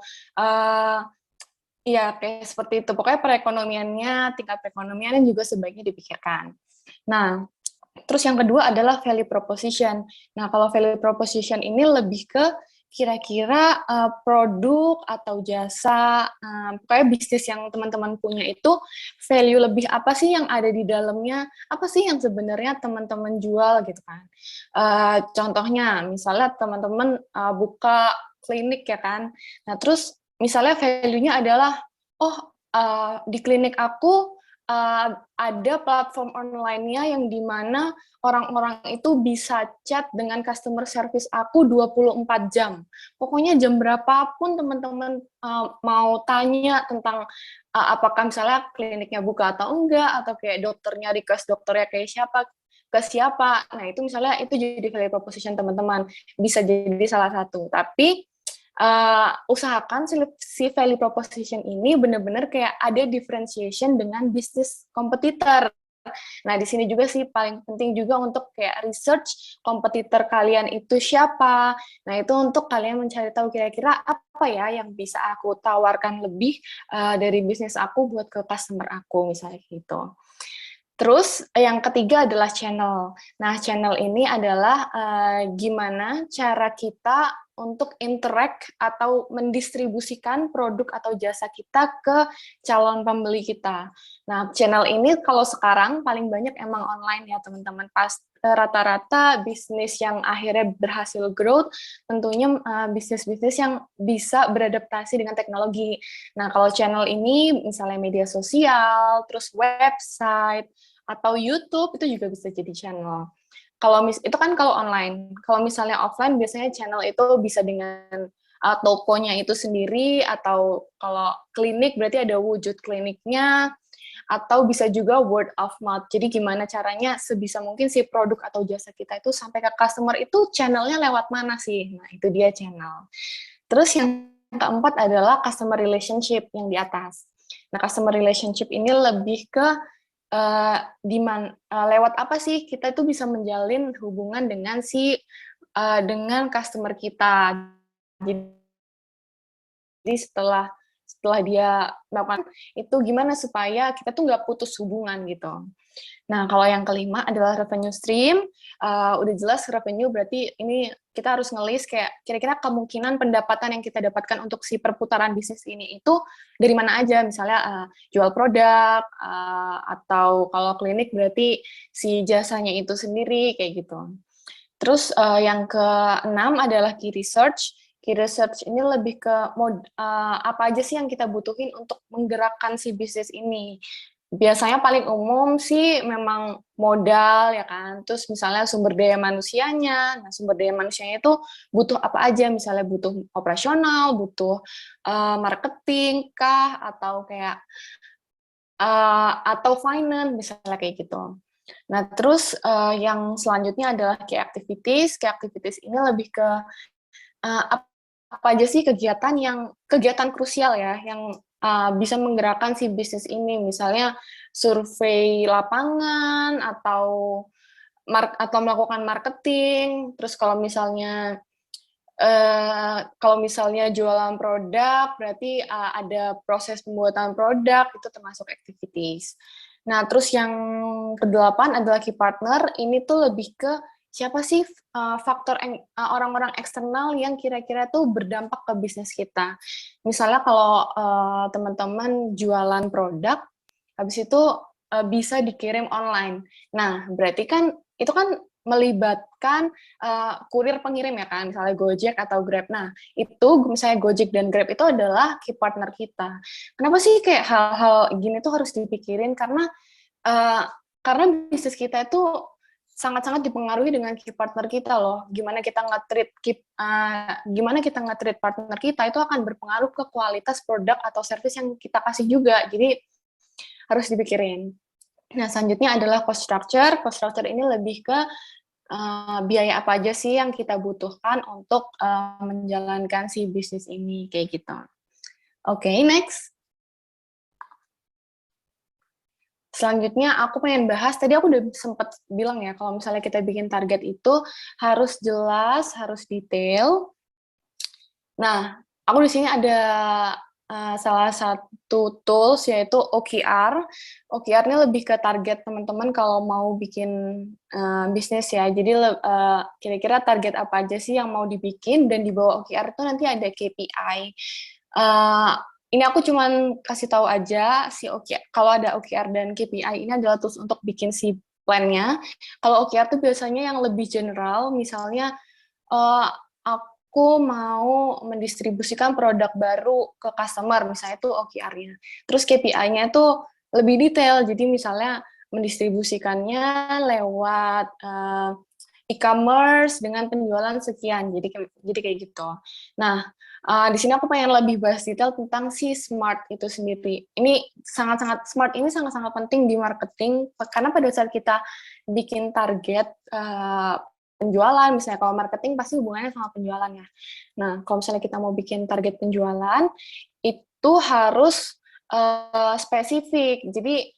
ya kayak seperti itu. Pokoknya perekonomiannya, tingkat perekonomiannya juga sebaiknya dipikirkan. Nah, terus yang kedua adalah value proposition. Nah, kalau value proposition ini lebih ke kira-kira produk atau jasa, pokoknya bisnis yang teman-teman punya itu value lebih apa sih yang ada di dalamnya, apa sih yang sebenarnya teman-teman jual gitu kan. Contohnya, misalnya teman-teman buka klinik ya kan, nah terus misalnya value-nya adalah, di klinik aku ada platform online-nya yang dimana orang-orang itu bisa chat dengan customer service aku 24 jam. Pokoknya jam berapapun teman-teman mau tanya tentang apakah misalnya kliniknya buka atau enggak, atau kayak dokternya request dokternya kayak siapa, ke siapa. Nah, itu misalnya itu jadi value proposition teman-teman. Bisa jadi salah satu. Tapi usahakan si value proposition ini benar-benar kayak ada differentiation dengan bisnis kompetitor. Nah, di sini juga sih paling penting juga untuk kayak research kompetitor kalian itu siapa. Nah, itu untuk kalian mencari tahu kira-kira apa ya yang bisa aku tawarkan lebih dari bisnis aku buat ke customer aku, misalnya gitu. Terus yang ketiga adalah channel. Nah, channel ini adalah gimana cara kita untuk interact atau mendistribusikan produk atau jasa kita ke calon pembeli kita. Nah, channel ini kalau sekarang paling banyak emang online ya teman-teman. Pas rata-rata bisnis yang akhirnya berhasil growth, tentunya bisnis-bisnis yang bisa beradaptasi dengan teknologi. Nah, kalau channel ini misalnya media sosial, terus website, atau YouTube itu juga bisa jadi channel. Kalau itu kan kalau online. Kalau misalnya offline biasanya channel itu bisa dengan tokonya itu sendiri, atau kalau klinik berarti ada wujud kliniknya, atau bisa juga word of mouth. Jadi gimana caranya sebisa mungkin si produk atau jasa kita itu sampai ke customer itu channelnya lewat mana sih? Nah, itu dia channel. Terus yang keempat adalah customer relationship yang di atas. Nah, customer relationship ini lebih ke lewat apa sih kita itu bisa menjalin hubungan dengan dengan customer kita. Jadi setelah dia melakukan itu gimana supaya kita tuh nggak putus hubungan gitu. Nah, kalau yang kelima adalah revenue stream. Udah jelas revenue berarti ini kita harus ngelis kayak kira-kira kemungkinan pendapatan yang kita dapatkan untuk si perputaran bisnis ini itu dari mana aja. Misalnya jual produk, atau kalau klinik berarti si jasanya itu sendiri, kayak gitu. Terus yang keenam adalah key research. Key research ini lebih ke apa aja sih yang kita butuhin untuk menggerakkan si bisnis ini. Biasanya paling umum sih memang modal ya kan, terus misalnya sumber daya manusianya. Nah, sumber daya manusianya itu butuh apa aja, misalnya butuh operasional, butuh marketing kah, atau kayak atau finance misalnya kayak gitu. Nah, terus yang selanjutnya adalah key activities. Key activities ini lebih ke apa aja sih kegiatan krusial ya yang bisa menggerakkan si bisnis ini, misalnya survei lapangan atau melakukan marketing. Terus kalau misalnya jualan produk berarti ada proses pembuatan produk, itu termasuk activities. Nah, terus yang kedelapan adalah key partner. Ini tuh lebih ke siapa sih faktor orang-orang eksternal yang kira-kira tuh berdampak ke bisnis kita. Misalnya kalau teman-teman jualan produk, habis itu bisa dikirim online. Nah, berarti kan itu kan melibatkan kurir pengirim ya kan, misalnya Gojek atau Grab. Nah, itu misalnya Gojek dan Grab itu adalah key partner kita. Kenapa sih kayak hal-hal gini tuh harus dipikirin? Karena bisnis kita itu sangat-sangat dipengaruhi dengan key partner kita loh. Gimana kita nge-treat partner kita itu akan berpengaruh ke kualitas produk atau service yang kita kasih juga. Jadi harus dipikirin. Nah, selanjutnya adalah cost structure. Cost structure ini lebih ke biaya apa aja sih yang kita butuhkan untuk menjalankan si bisnis ini, kayak gitu. Oke, next. Selanjutnya aku pengen bahas, tadi aku udah sempat bilang ya, kalau misalnya kita bikin target itu harus jelas, harus detail. Nah, aku di sini ada salah satu tools yaitu OKR. OKR ini lebih ke target teman-teman kalau mau bikin bisnis ya. Jadi kira-kira target apa aja sih yang mau dibikin, dan di bawah OKR itu nanti ada KPI. Ini aku cuman kasih tahu aja si OKR. Kalau ada OKR dan KPI ini adalah tools untuk bikin si plan-nya. Kalau OKR itu biasanya yang lebih general, misalnya aku mau mendistribusikan produk baru ke customer, misalnya itu OKR-nya. Terus KPI-nya itu lebih detail, jadi misalnya mendistribusikannya lewat e-commerce dengan penjualan sekian, jadi kayak gitu. Nah, di sini aku pengen lebih bahas detail tentang si SMART itu sendiri. Ini SMART ini sangat-sangat penting di marketing, karena pada saat kita bikin target penjualan, misalnya kalau marketing pasti hubungannya sama penjualan ya. Nah, kalau misalnya kita mau bikin target penjualan, itu harus spesifik. Jadi,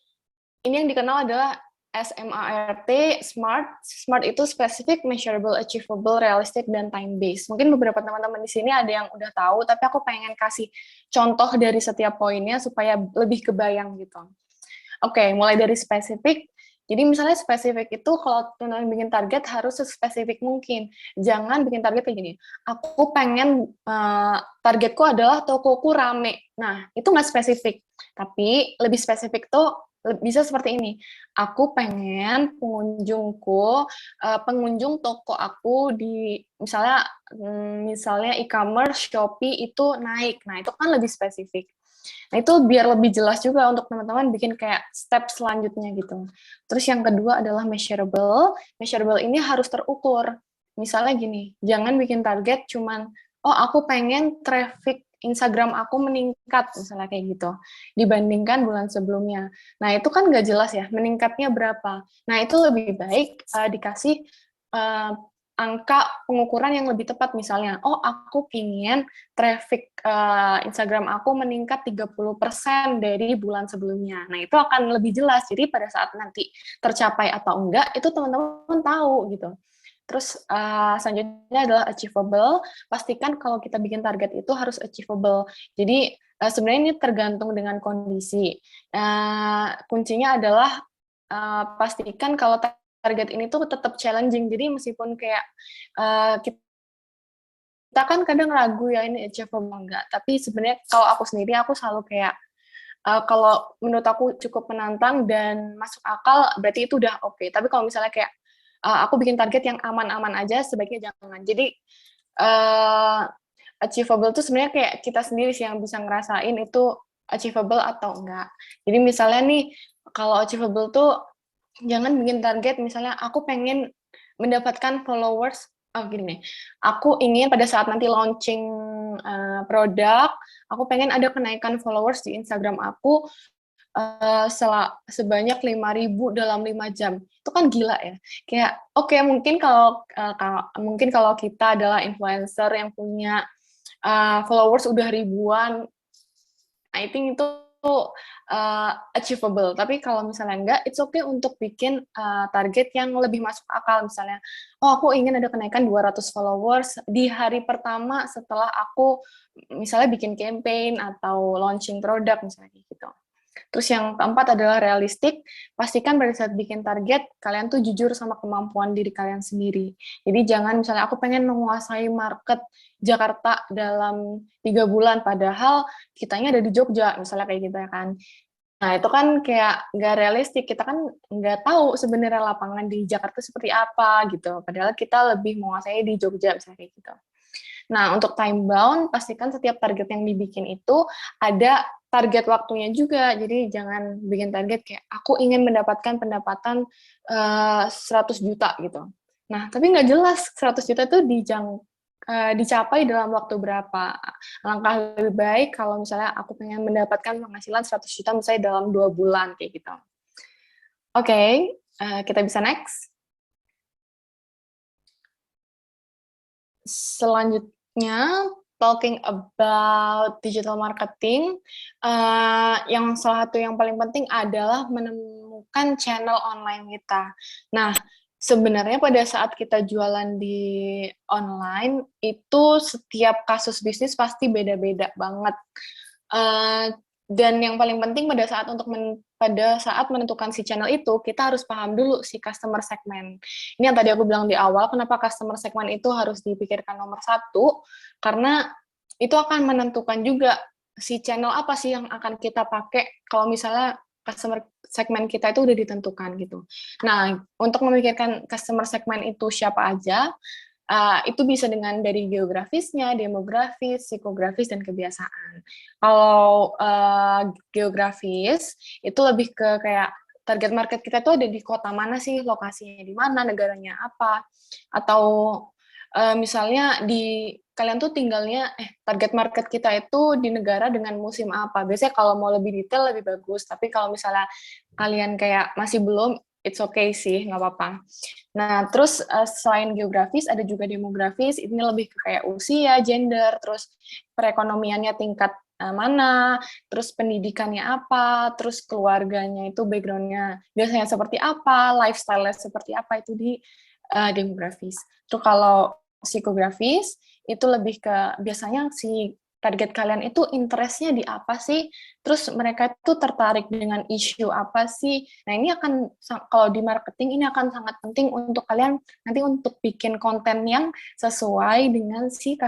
ini yang dikenal adalah SMART, SMART. SMART itu specific, measurable, achievable, realistic, dan time-based. Mungkin beberapa teman-teman di sini ada yang udah tahu, tapi aku pengen kasih contoh dari setiap poinnya supaya lebih kebayang gitu. Oke, mulai dari spesifik. Jadi misalnya spesifik itu kalau teman-teman bikin target harus sespesifik mungkin. Jangan bikin target kayak gini, aku pengen targetku adalah tokoku rame. Nah, itu nggak spesifik. Tapi lebih spesifik tuh bisa seperti ini, aku pengen pengunjung toko aku di misalnya e-commerce Shopee itu naik. Nah, itu kan lebih spesifik. Nah, itu biar lebih jelas juga untuk teman-teman bikin kayak step selanjutnya gitu. Terus yang kedua adalah measurable. Measurable ini harus terukur. Misalnya gini, jangan bikin target cuman, oh aku pengen traffic Instagram aku meningkat, misalnya kayak gitu, dibandingkan bulan sebelumnya. Nah, itu kan nggak jelas ya, meningkatnya berapa. Nah, itu lebih baik dikasih angka pengukuran yang lebih tepat, misalnya, oh aku ingin traffic Instagram aku meningkat 30% dari bulan sebelumnya. Nah, itu akan lebih jelas, jadi pada saat nanti tercapai atau enggak, itu teman-teman tahu gitu. Terus selanjutnya adalah achievable. Pastikan kalau kita bikin target itu harus achievable. Jadi sebenarnya ini tergantung dengan kondisi. Kuncinya adalah pastikan kalau target ini tuh tetap challenging. Jadi meskipun kayak kita kan kadang ragu ya ini achievable enggak. Tapi sebenarnya kalau aku sendiri aku selalu kayak kalau menurut aku cukup menantang dan masuk akal berarti itu udah oke. Tapi kalau misalnya kayak aku bikin target yang aman-aman aja, sebaiknya jangan. Jadi, achievable itu sebenarnya kayak kita sendiri sih yang bisa ngerasain itu achievable atau enggak. Jadi misalnya nih, kalau achievable tuh jangan bikin target, misalnya aku pengen mendapatkan followers, gini nih, aku ingin pada saat nanti launching produk, aku pengen ada kenaikan followers di Instagram aku, sebanyak 5.000 dalam 5 jam. Itu kan gila ya. Kayak oke, mungkin kalau kita adalah influencer yang punya followers udah ribuan, I think itu achievable. Tapi kalau misalnya enggak, it's okay untuk bikin target yang lebih masuk akal. Misalnya, oh aku ingin ada kenaikan 200 followers di hari pertama setelah aku misalnya bikin campaign atau launching produk misalnya gitu. Terus yang keempat adalah realistik. Pastikan pada saat bikin target, kalian tuh jujur sama kemampuan diri kalian sendiri. Jadi jangan misalnya aku pengen menguasai market Jakarta dalam 3 bulan, padahal kitanya ada di Jogja, misalnya kayak gitu ya kan. Nah, itu kan kayak nggak realistik, kita kan nggak tahu sebenarnya lapangan di Jakarta seperti apa gitu, padahal kita lebih menguasai di Jogja, misalnya kayak gitu. Nah, untuk time bound, pastikan setiap target yang dibikin itu ada target waktunya juga. Jadi jangan bikin target kayak aku ingin mendapatkan pendapatan 100 juta gitu. Nah, tapi nggak jelas 100 juta itu dicapai dalam waktu berapa. Langkah lebih baik kalau misalnya aku pengen mendapatkan penghasilan 100 juta misalnya dalam 2 bulan kayak gitu. Oke, kita bisa next. Selanjutnya, talking about digital marketing, yang salah satu yang paling penting adalah menemukan channel online kita. Nah, sebenarnya pada saat kita jualan di online, itu setiap kasus bisnis pasti beda-beda banget. Dan yang paling penting pada saat menentukan si channel itu, kita harus paham dulu si customer segment. Ini yang tadi aku bilang di awal, kenapa customer segment itu harus dipikirkan nomor 1, karena itu akan menentukan juga si channel apa sih yang akan kita pakai kalau misalnya customer segment kita itu udah ditentukan gitu. Nah, untuk memikirkan customer segment itu siapa aja, itu bisa dengan dari geografisnya, demografis, psikografis, dan kebiasaan. Kalau geografis, itu lebih ke kayak target market kita tuh ada di kota mana sih, lokasinya di mana, negaranya apa, atau misalnya kalian tuh tinggalnya, target market kita itu di negara dengan musim apa. Biasanya kalau mau lebih detail lebih bagus, tapi kalau misalnya kalian kayak masih belum, it's okay sih, nggak apa-apa. Nah, terus selain geografis, ada juga demografis, ini lebih ke kayak usia, gender, terus perekonomiannya tingkat mana, terus pendidikannya apa, terus keluarganya itu background-nya biasanya seperti apa, lifestyle-nya seperti apa, itu di demografis. Terus kalau psikografis, itu lebih ke biasanya si target kalian itu interest-nya di apa sih, terus mereka itu tertarik dengan isu apa sih. Nah, ini akan, kalau di marketing, ini akan sangat penting untuk kalian nanti untuk bikin konten yang sesuai dengan si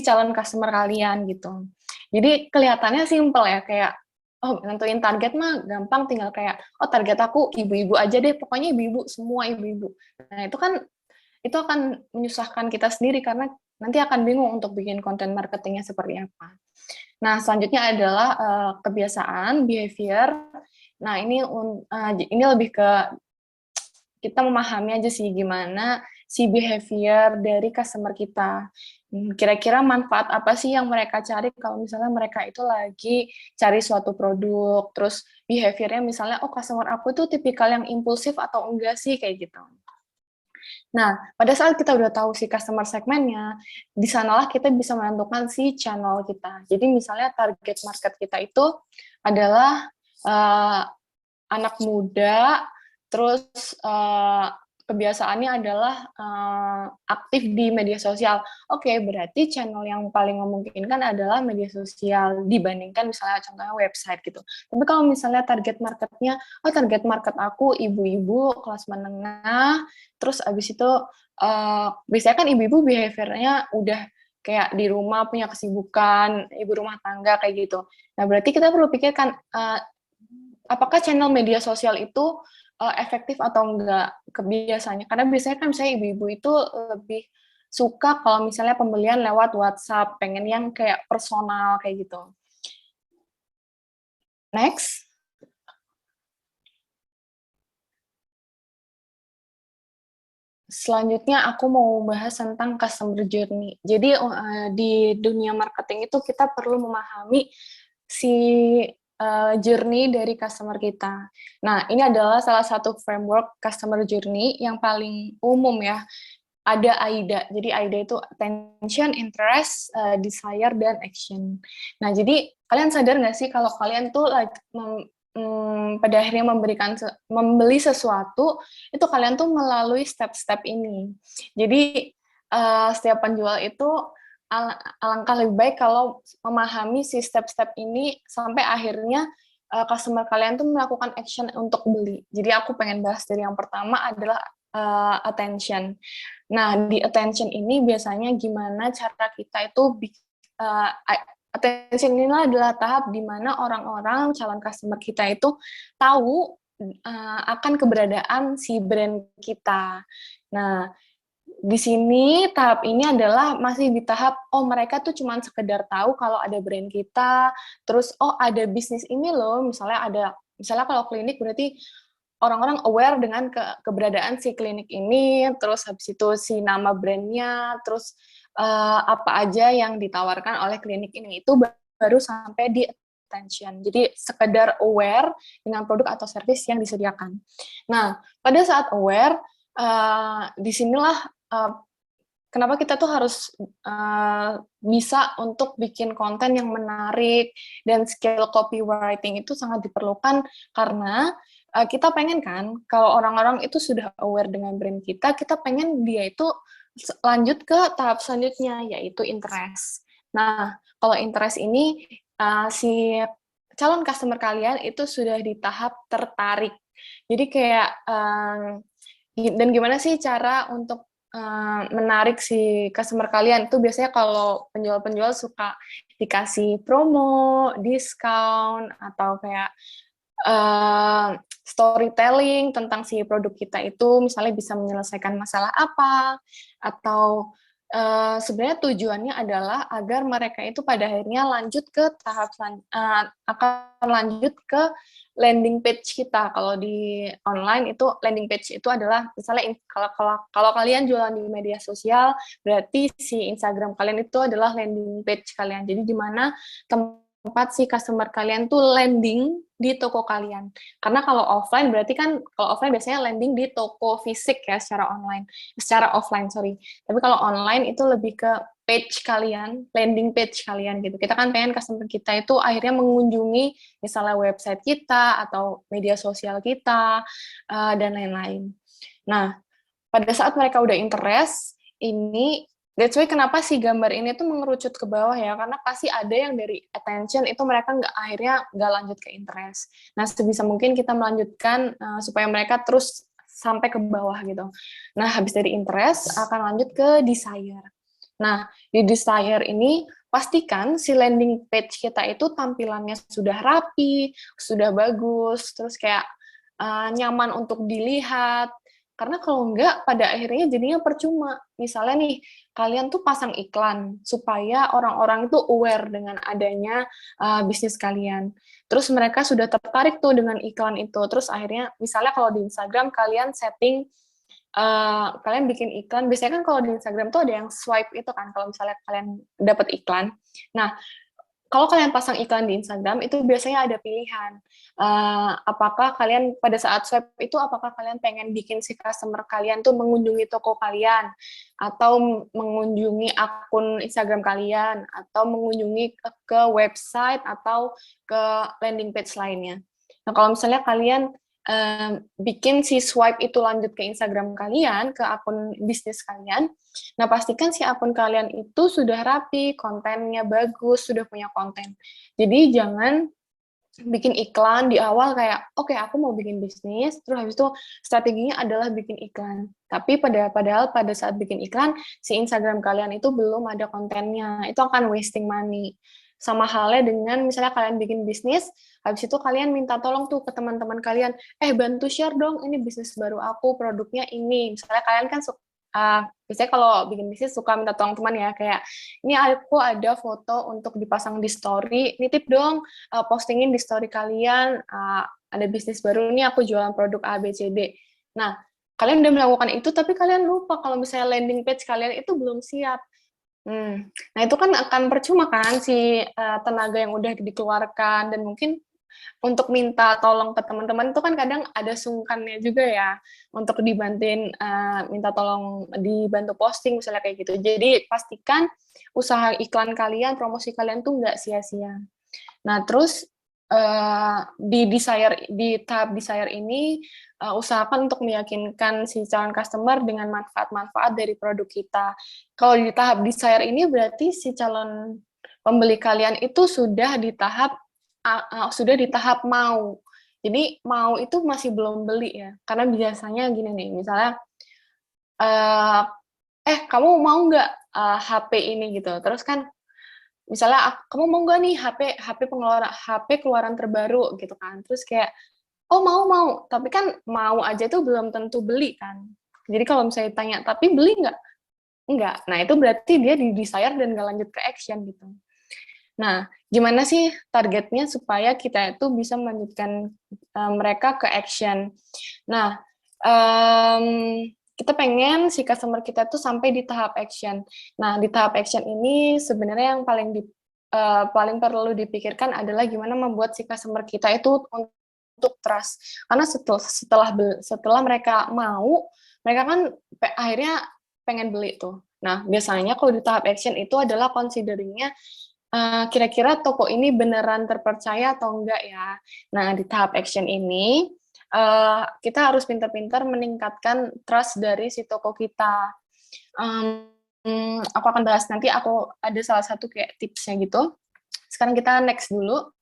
calon customer kalian gitu. Jadi kelihatannya simple ya, kayak, oh nentuin target mah gampang, tinggal kayak, oh target aku ibu-ibu aja deh, pokoknya ibu-ibu, semua ibu-ibu. Nah, itu akan menyusahkan kita sendiri karena nanti akan bingung untuk bikin konten marketingnya seperti apa. Nah, selanjutnya adalah kebiasaan, behavior. Nah, ini lebih ke kita memahami aja sih gimana si behavior dari customer kita. Kira-kira manfaat apa sih yang mereka cari kalau misalnya mereka itu lagi cari suatu produk, terus behaviornya misalnya, oh customer aku itu tipikal yang impulsif atau enggak sih, kayak gitu. Nah, pada saat kita udah tahu si customer segmennya, di sanalah kita bisa menentukan si channel kita. Jadi misalnya target market kita itu adalah anak muda, terus kebiasaannya adalah aktif di media sosial. Oke, berarti channel yang paling memungkinkan adalah media sosial dibandingkan misalnya contohnya website gitu. Tapi kalau misalnya target marketnya, target market aku ibu-ibu kelas menengah, terus abis itu biasanya kan ibu-ibu behaviornya udah kayak di rumah punya kesibukan, ibu rumah tangga kayak gitu. Nah, berarti kita perlu pikirkan apakah channel media sosial itu efektif atau enggak kebiasaannya. Karena biasanya kan misalnya ibu-ibu itu lebih suka kalau misalnya pembelian lewat WhatsApp, pengen yang kayak personal kayak gitu. Next. Selanjutnya aku mau bahas tentang customer journey. Jadi di dunia marketing itu kita perlu memahami si journey dari customer kita. Nah, ini adalah salah satu framework customer journey yang paling umum ya. Ada AIDA. Jadi AIDA itu attention, interest, desire, dan action. Nah, jadi kalian sadar nggak sih kalau kalian tuh pada akhirnya membeli sesuatu, itu kalian tuh melalui step-step ini. Jadi setiap penjual itu alangkah lebih baik kalau memahami si step-step ini sampai akhirnya customer kalian tuh melakukan action untuk beli. Jadi aku pengen bahas dari yang pertama adalah attention. Nah, di attention ini biasanya gimana cara kita itu attention ini adalah tahap di mana orang-orang calon customer kita itu tahu akan keberadaan si brand kita. Nah, di sini tahap ini adalah masih di tahap mereka tuh cuman sekedar tahu kalau ada brand kita, terus ada bisnis ini loh, misalnya kalau klinik berarti orang-orang aware dengan keberadaan si klinik ini, terus habis itu si nama brandnya, terus apa aja yang ditawarkan oleh klinik ini, itu baru sampai di attention. Jadi sekedar aware dengan produk atau service yang disediakan. Nah, pada saat aware, disinilah kenapa kita tuh harus bisa untuk bikin konten yang menarik, dan skill copywriting itu sangat diperlukan karena kita pengen kan kalau orang-orang itu sudah aware dengan brand kita pengen dia itu lanjut ke tahap selanjutnya, yaitu interest. Nah, kalau interest ini si calon customer kalian itu sudah di tahap tertarik. Jadi kayak dan gimana sih cara untuk menarik si customer kalian? Itu biasanya kalau penjual-penjual suka dikasih promo, diskon, atau kayak storytelling tentang si produk kita itu, misalnya bisa menyelesaikan masalah apa, atau sebenarnya tujuannya adalah agar mereka itu pada akhirnya lanjut ke tahap akan lanjut ke landing page kita. Kalau di online itu landing page itu adalah misalnya kalau kalian jualan di media sosial, berarti si Instagram kalian itu adalah landing page kalian. Jadi di mana tempat si customer kalian tuh landing di toko kalian. Karena kalau offline berarti kan, kalau offline biasanya landing di toko fisik ya, secara offline, sorry. Tapi kalau online itu lebih ke page kalian, landing page kalian gitu. Kita kan pengen customer kita itu akhirnya mengunjungi misalnya website kita atau media sosial kita dan lain-lain. Nah, pada saat mereka udah interest, ini that's why kenapa si gambar ini tuh mengerucut ke bawah ya, karena pasti ada yang dari attention itu mereka akhirnya nggak lanjut ke interest. Nah, sebisa mungkin kita melanjutkan supaya mereka terus sampai ke bawah gitu. Nah, habis dari interest akan lanjut ke desire. Nah, di desire ini pastikan si landing page kita itu tampilannya sudah rapi, sudah bagus, terus kayak nyaman untuk dilihat. Karena kalau enggak, pada akhirnya jadinya percuma. Misalnya nih, kalian tuh pasang iklan supaya orang-orang itu aware dengan adanya bisnis kalian. Terus mereka sudah tertarik tuh dengan iklan itu. Terus akhirnya, misalnya kalau di Instagram kalian setting, kalian bikin iklan, biasanya kan kalau di Instagram tuh ada yang swipe itu kan, kalau misalnya kalian dapat iklan. Nah, kalau kalian pasang iklan di Instagram, itu biasanya ada pilihan. Apakah kalian pada saat swipe itu, apakah kalian pengen bikin si customer kalian tuh mengunjungi toko kalian, atau mengunjungi akun Instagram kalian, atau mengunjungi ke website, atau ke landing page lainnya. Nah, kalau misalnya kalian bikin si swipe itu lanjut ke Instagram kalian, ke akun bisnis kalian, nah pastikan si akun kalian itu sudah rapi, kontennya bagus, sudah punya konten. Jadi jangan bikin iklan di awal kayak, oke, aku mau bikin bisnis, terus habis itu strateginya adalah bikin iklan. Tapi padahal pada saat bikin iklan, si Instagram kalian itu belum ada kontennya, itu akan wasting money. Sama halnya dengan misalnya kalian bikin bisnis, habis itu kalian minta tolong tuh ke teman-teman kalian, bantu share dong, ini bisnis baru aku, produknya ini. Misalnya kalian kan biasanya kalau bikin bisnis suka minta tolong teman ya, kayak, ini aku ada foto untuk dipasang di story, nitip dong, postingin di story kalian, ada bisnis baru, ini aku jualan produk A, B, C, D. Nah, kalian udah melakukan itu, tapi kalian lupa kalau misalnya landing page kalian itu belum siap. Nah, itu kan akan percuma kan si tenaga yang udah dikeluarkan, dan mungkin untuk minta tolong ke teman-teman itu kan kadang ada sungkannya juga ya, untuk dibantuin, minta tolong dibantu posting misalnya kayak gitu. Jadi pastikan usaha iklan kalian, promosi kalian tuh nggak sia-sia. Nah, terus di tahap desire ini, usahakan untuk meyakinkan si calon customer dengan manfaat-manfaat dari produk kita. Kalau di tahap desire ini berarti si calon pembeli kalian itu sudah di tahap mau. Jadi mau itu masih belum beli ya, karena biasanya gini nih, misalnya, kamu mau nggak HP ini gitu, terus kan misalnya kamu mau nggak nih HP keluaran terbaru gitu kan, terus kayak, oh mau, tapi kan mau aja tuh belum tentu beli kan. Jadi kalau misalnya ditanya, tapi beli nggak? Enggak. Nah, itu berarti dia di desire dan nggak lanjut ke action gitu. Nah, gimana sih targetnya supaya kita itu bisa melanjutkan mereka ke action? Nah, kita pengen si customer kita tuh sampai di tahap action. Nah, di tahap action ini sebenarnya yang paling perlu dipikirkan adalah gimana membuat si customer kita itu untuk trust. Karena setelah mereka mau, mereka kan akhirnya pengen beli tuh. Nah, biasanya kalau di tahap action itu adalah considering-nya kira-kira toko ini beneran terpercaya atau enggak ya. Nah, di tahap action ini kita harus pintar-pintar meningkatkan trust dari si toko kita. Aku akan bahas nanti, aku ada salah satu kayak tipsnya gitu. Sekarang kita next dulu.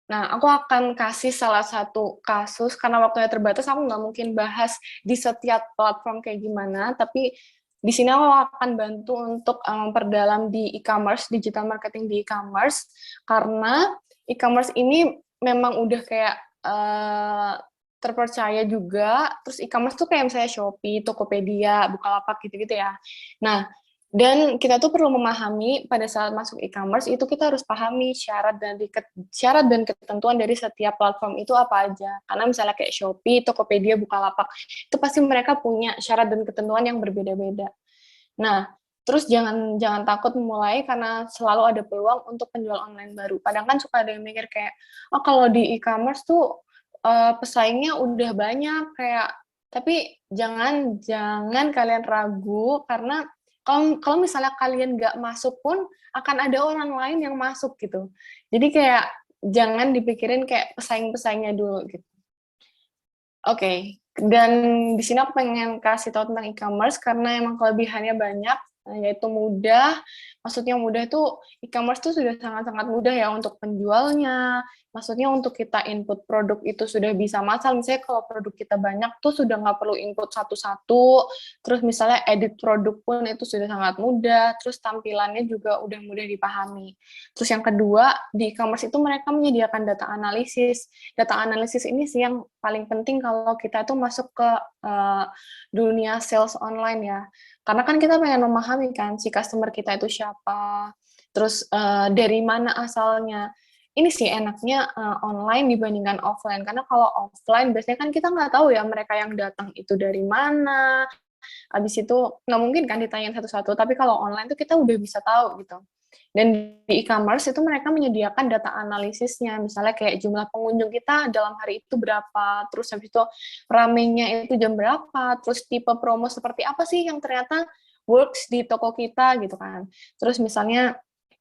Nah, aku akan kasih salah satu kasus, karena waktunya terbatas, aku nggak mungkin bahas di setiap platform kayak gimana, tapi di sini aku akan bantu untuk memperdalam di e-commerce, digital marketing di e-commerce, karena e-commerce ini memang udah kayak terpercaya juga, terus e-commerce tuh kayak misalnya Shopee, Tokopedia, Bukalapak gitu-gitu ya. Nah, dan kita tuh perlu memahami pada saat masuk e-commerce itu kita harus pahami syarat dan ketentuan dari setiap platform itu apa aja. Karena misalnya kayak Shopee, Tokopedia, Bukalapak, itu pasti mereka punya syarat dan ketentuan yang berbeda-beda. Nah, terus jangan takut memulai karena selalu ada peluang untuk penjual online baru. Kadang kan suka ada yang mikir kayak, oh kalau di e-commerce tuh pesaingnya udah banyak kayak, tapi jangan kalian ragu karena kalau misalnya kalian nggak masuk pun akan ada orang lain yang masuk gitu. Jadi kayak jangan dipikirin kayak pesaing-pesaingnya dulu gitu. Oke, dan di sini aku pengen kasih tahu tentang e-commerce karena emang kelebihannya banyak, yaitu mudah. Maksudnya mudah itu e-commerce itu sudah sangat-sangat mudah ya untuk penjualnya. Maksudnya untuk kita input produk itu sudah bisa massal. Misalnya kalau produk kita banyak tuh sudah nggak perlu input satu-satu. Terus misalnya edit produk pun itu sudah sangat mudah. Terus tampilannya juga udah mudah dipahami. Terus yang kedua, di e-commerce itu mereka menyediakan data analisis. Data analisis ini sih yang paling penting kalau kita tuh masuk ke dunia sales online ya. Karena kan kita pengen memahami kan si customer kita itu siapa, terus dari mana asalnya. Ini sih enaknya online dibandingkan offline, karena kalau offline biasanya kan kita nggak tahu ya mereka yang datang itu dari mana, habis itu nggak mungkin kan ditanyain satu-satu, tapi kalau online tuh kita udah bisa tahu gitu. Dan di e-commerce itu mereka menyediakan data analisisnya, misalnya kayak jumlah pengunjung kita dalam hari itu berapa, terus habis itu ramenya itu jam berapa, terus tipe promo seperti apa sih yang ternyata works di toko kita gitu kan. Terus misalnya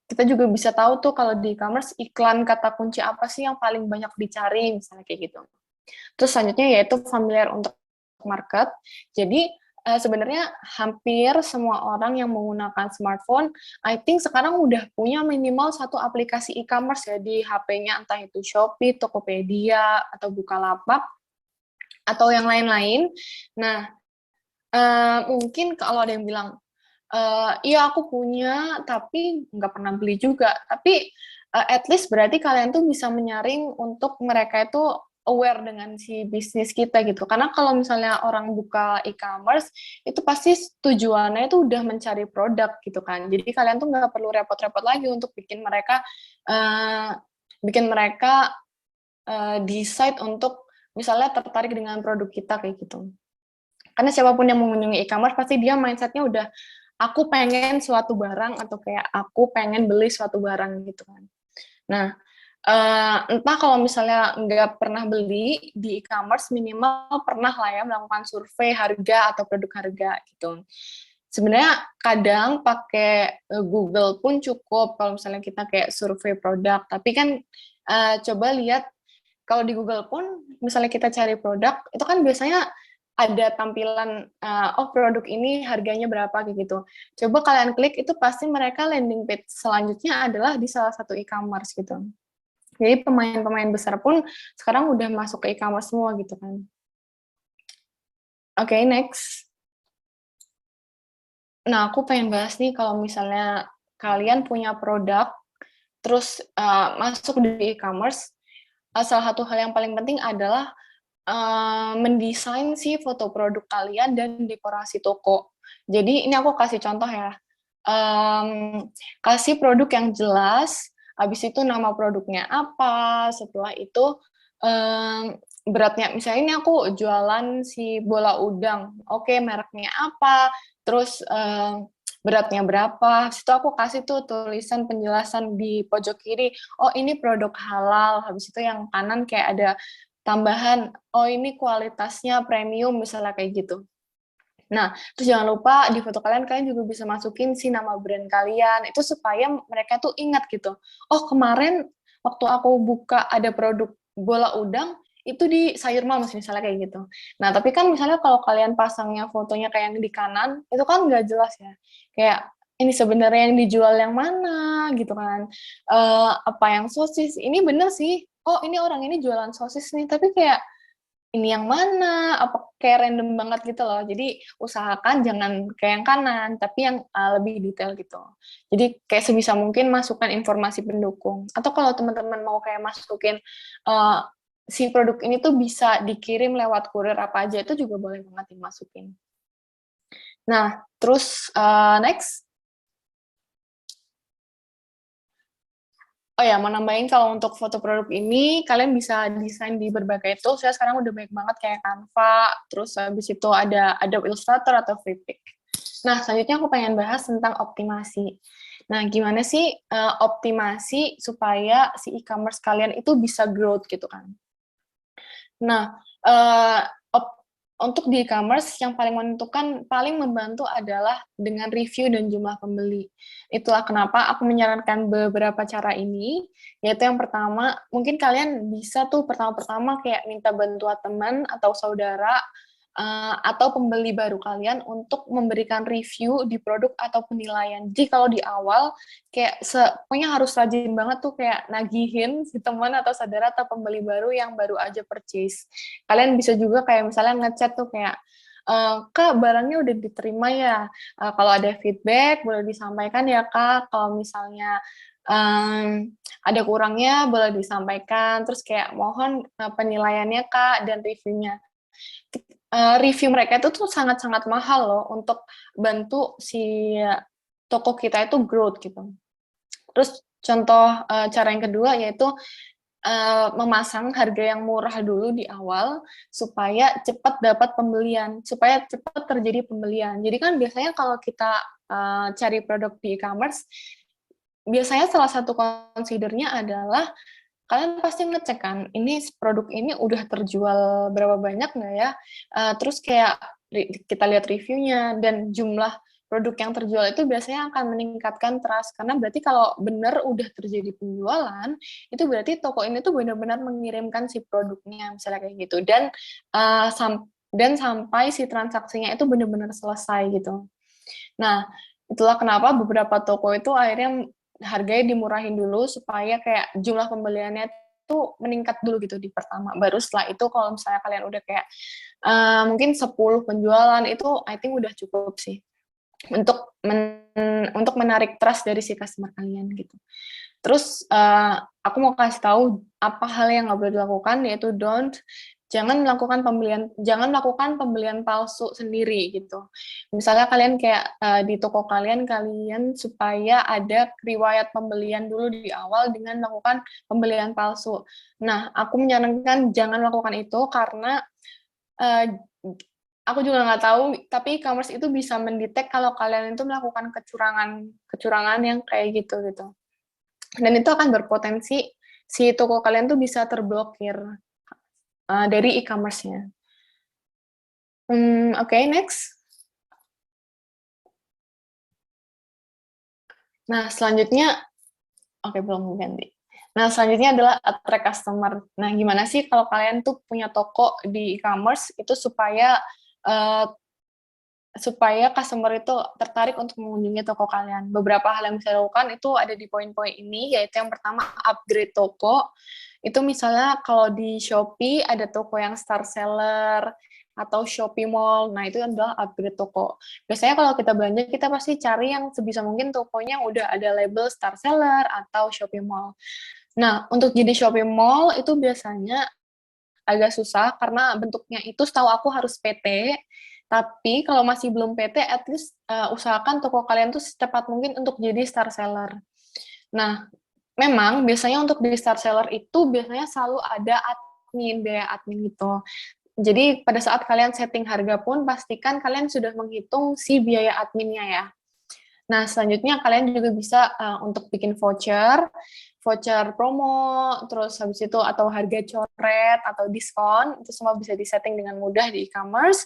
kita juga bisa tahu tuh kalau di e-commerce iklan kata kunci apa sih yang paling banyak dicari, misalnya kayak gitu. Terus selanjutnya yaitu familiar untuk market. Jadi sebenarnya hampir semua orang yang menggunakan smartphone, I think sekarang udah punya minimal satu aplikasi e-commerce ya di HP-nya, entah itu Shopee, Tokopedia, atau Bukalapak, atau yang lain-lain. Nah, mungkin kalau ada yang bilang, iya aku punya, tapi nggak pernah beli juga. Tapi at least berarti kalian tuh bisa menyaring untuk mereka itu aware dengan si bisnis kita gitu. Karena kalau misalnya orang buka e-commerce, itu pasti tujuannya itu udah mencari produk gitu kan. Jadi kalian tuh nggak perlu repot-repot lagi untuk bikin mereka decide untuk misalnya tertarik dengan produk kita kayak gitu. Karena siapapun yang mengunjungi e-commerce pasti dia mindsetnya udah aku pengen suatu barang atau kayak aku pengen beli suatu barang gitu kan. Nah, entah kalau misalnya nggak pernah beli di e-commerce, minimal pernah lah ya melakukan survei harga atau produk harga gitu. Sebenarnya kadang pakai Google pun cukup kalau misalnya kita kayak survei produk. Tapi kan coba lihat kalau di Google pun misalnya kita cari produk, itu kan biasanya ada tampilan, oh produk ini harganya berapa kayak gitu. Coba kalian klik, itu pasti mereka landing page selanjutnya adalah di salah satu e-commerce gitu. Jadi pemain-pemain besar pun sekarang udah masuk ke e-commerce semua gitu kan. Oke, next. Nah, aku pengen bahas nih kalau misalnya kalian punya produk, terus masuk di e-commerce, salah satu hal yang paling penting adalah mendesain si foto produk kalian dan dekorasi toko. Jadi ini aku kasih contoh ya. Kasih produk yang jelas, habis itu nama produknya apa, setelah itu beratnya, misalnya ini aku jualan si bola udang, oke, mereknya apa, terus beratnya berapa, habis itu aku kasih tuh tulisan penjelasan di pojok kiri, oh ini produk halal, habis itu yang kanan kayak ada tambahan, oh ini kualitasnya premium, misalnya kayak gitu. Nah, terus jangan lupa di foto kalian juga bisa masukin si nama brand kalian, itu supaya mereka tuh ingat gitu, oh kemarin waktu aku buka ada produk bola udang, itu di Sayur Mams, misalnya kayak gitu. Nah, tapi kan misalnya kalau kalian pasangnya fotonya kayak yang di kanan, itu kan nggak jelas ya, kayak ini sebenarnya yang dijual yang mana, gitu kan. Apa yang sosis, ini bener sih, oh ini orang ini jualan sosis nih, tapi kayak ini yang mana, apa kayak random banget gitu loh. Jadi usahakan jangan kayak yang kanan, tapi yang lebih detail gitu. Jadi kayak sebisa mungkin masukkan informasi pendukung. Atau kalau teman-teman mau kayak masukin si produk ini tuh bisa dikirim lewat kurir apa aja, itu juga boleh banget dimasukin. Nah, terus next. Oh ya, mau nambahin kalau untuk foto produk ini, kalian bisa desain di berbagai tools. Ya, sekarang udah banyak banget kayak Canva, terus habis itu ada Adobe Illustrator atau Freepik. Nah, selanjutnya aku pengen bahas tentang optimasi. Nah, gimana sih optimasi supaya si e-commerce kalian itu bisa growth gitu kan. Nah, untuk di e-commerce yang paling menentukan, paling membantu adalah dengan review dan jumlah pembeli. Itulah kenapa aku menyarankan beberapa cara ini, yaitu yang pertama, mungkin kalian bisa tuh pertama-tama kayak minta bantuan teman atau saudara, atau pembeli baru kalian untuk memberikan review di produk atau penilaian. Jadi kalau di awal, kayak pokoknya harus rajin banget tuh kayak nagihin si teman atau saudara atau pembeli baru yang baru aja purchase. Kalian bisa juga kayak misalnya ngechat tuh kayak, Kak, barangnya udah diterima ya? Kalau ada feedback, boleh disampaikan ya, Kak. Kalau misalnya ada kurangnya, boleh disampaikan. Terus kayak mohon penilaiannya, Kak, dan reviewnya. Review mereka itu tuh sangat-sangat mahal loh untuk bantu si toko kita itu growth gitu. Terus contoh cara yang kedua yaitu memasang harga yang murah dulu di awal supaya cepat dapat pembelian, supaya cepat terjadi pembelian. Jadi kan biasanya kalau kita cari produk di e-commerce, biasanya salah satu considernya adalah kalian pasti ngecek kan, ini produk ini udah terjual berapa banyak nggak ya? Terus kayak kita lihat reviewnya dan jumlah produk yang terjual itu biasanya akan meningkatkan trust, karena berarti kalau benar udah terjadi penjualan, itu berarti toko ini tuh benar-benar mengirimkan si produknya, misalnya kayak gitu. Dan sampai si transaksinya itu benar-benar selesai gitu. Nah, itulah kenapa beberapa toko itu akhirnya harganya dimurahin dulu supaya kayak jumlah pembeliannya tuh meningkat dulu gitu di pertama. Baru setelah itu kalau misalnya kalian udah kayak mungkin 10 penjualan itu I think udah cukup sih untuk menarik trust dari si customer kalian gitu. Terus aku mau kasih tahu apa hal yang nggak boleh dilakukan, yaitu jangan melakukan pembelian palsu sendiri gitu. Misalnya kalian kayak di toko kalian supaya ada riwayat pembelian dulu di awal dengan melakukan pembelian palsu. Nah, aku menyarankan jangan melakukan itu karena aku juga nggak tahu, tapi e-commerce itu bisa mendetek kalau kalian itu melakukan kecurangan yang kayak gitu. Dan itu akan berpotensi si toko kalian tuh bisa terblokir dari e-commerce-nya. Oke, next. Nah, selanjutnya, belum ganti. Nah, selanjutnya adalah attract customer. Nah, gimana sih kalau kalian tuh punya toko di e-commerce itu supaya customer itu tertarik untuk mengunjungi toko kalian. Beberapa hal yang bisa dilakukan itu ada di poin-poin ini, yaitu yang pertama upgrade toko. Itu misalnya kalau di Shopee ada toko yang star seller atau Shopee Mall, nah itu adalah upgrade toko. Biasanya kalau kita belanja, kita pasti cari yang sebisa mungkin tokonya yang udah ada label star seller atau Shopee Mall. Nah, untuk jadi Shopee Mall itu biasanya agak susah karena bentuknya itu setahu aku harus PT, tapi kalau masih belum PT, at least usahakan toko kalian tuh secepat mungkin untuk jadi star seller. Nah, memang biasanya untuk di star seller itu biasanya selalu ada admin, biaya admin gitu. Jadi pada saat kalian setting harga pun pastikan kalian sudah menghitung si biaya adminnya ya. Nah, selanjutnya kalian juga bisa untuk bikin voucher promo, terus habis itu atau harga coret atau diskon, itu semua bisa disetting dengan mudah di e-commerce,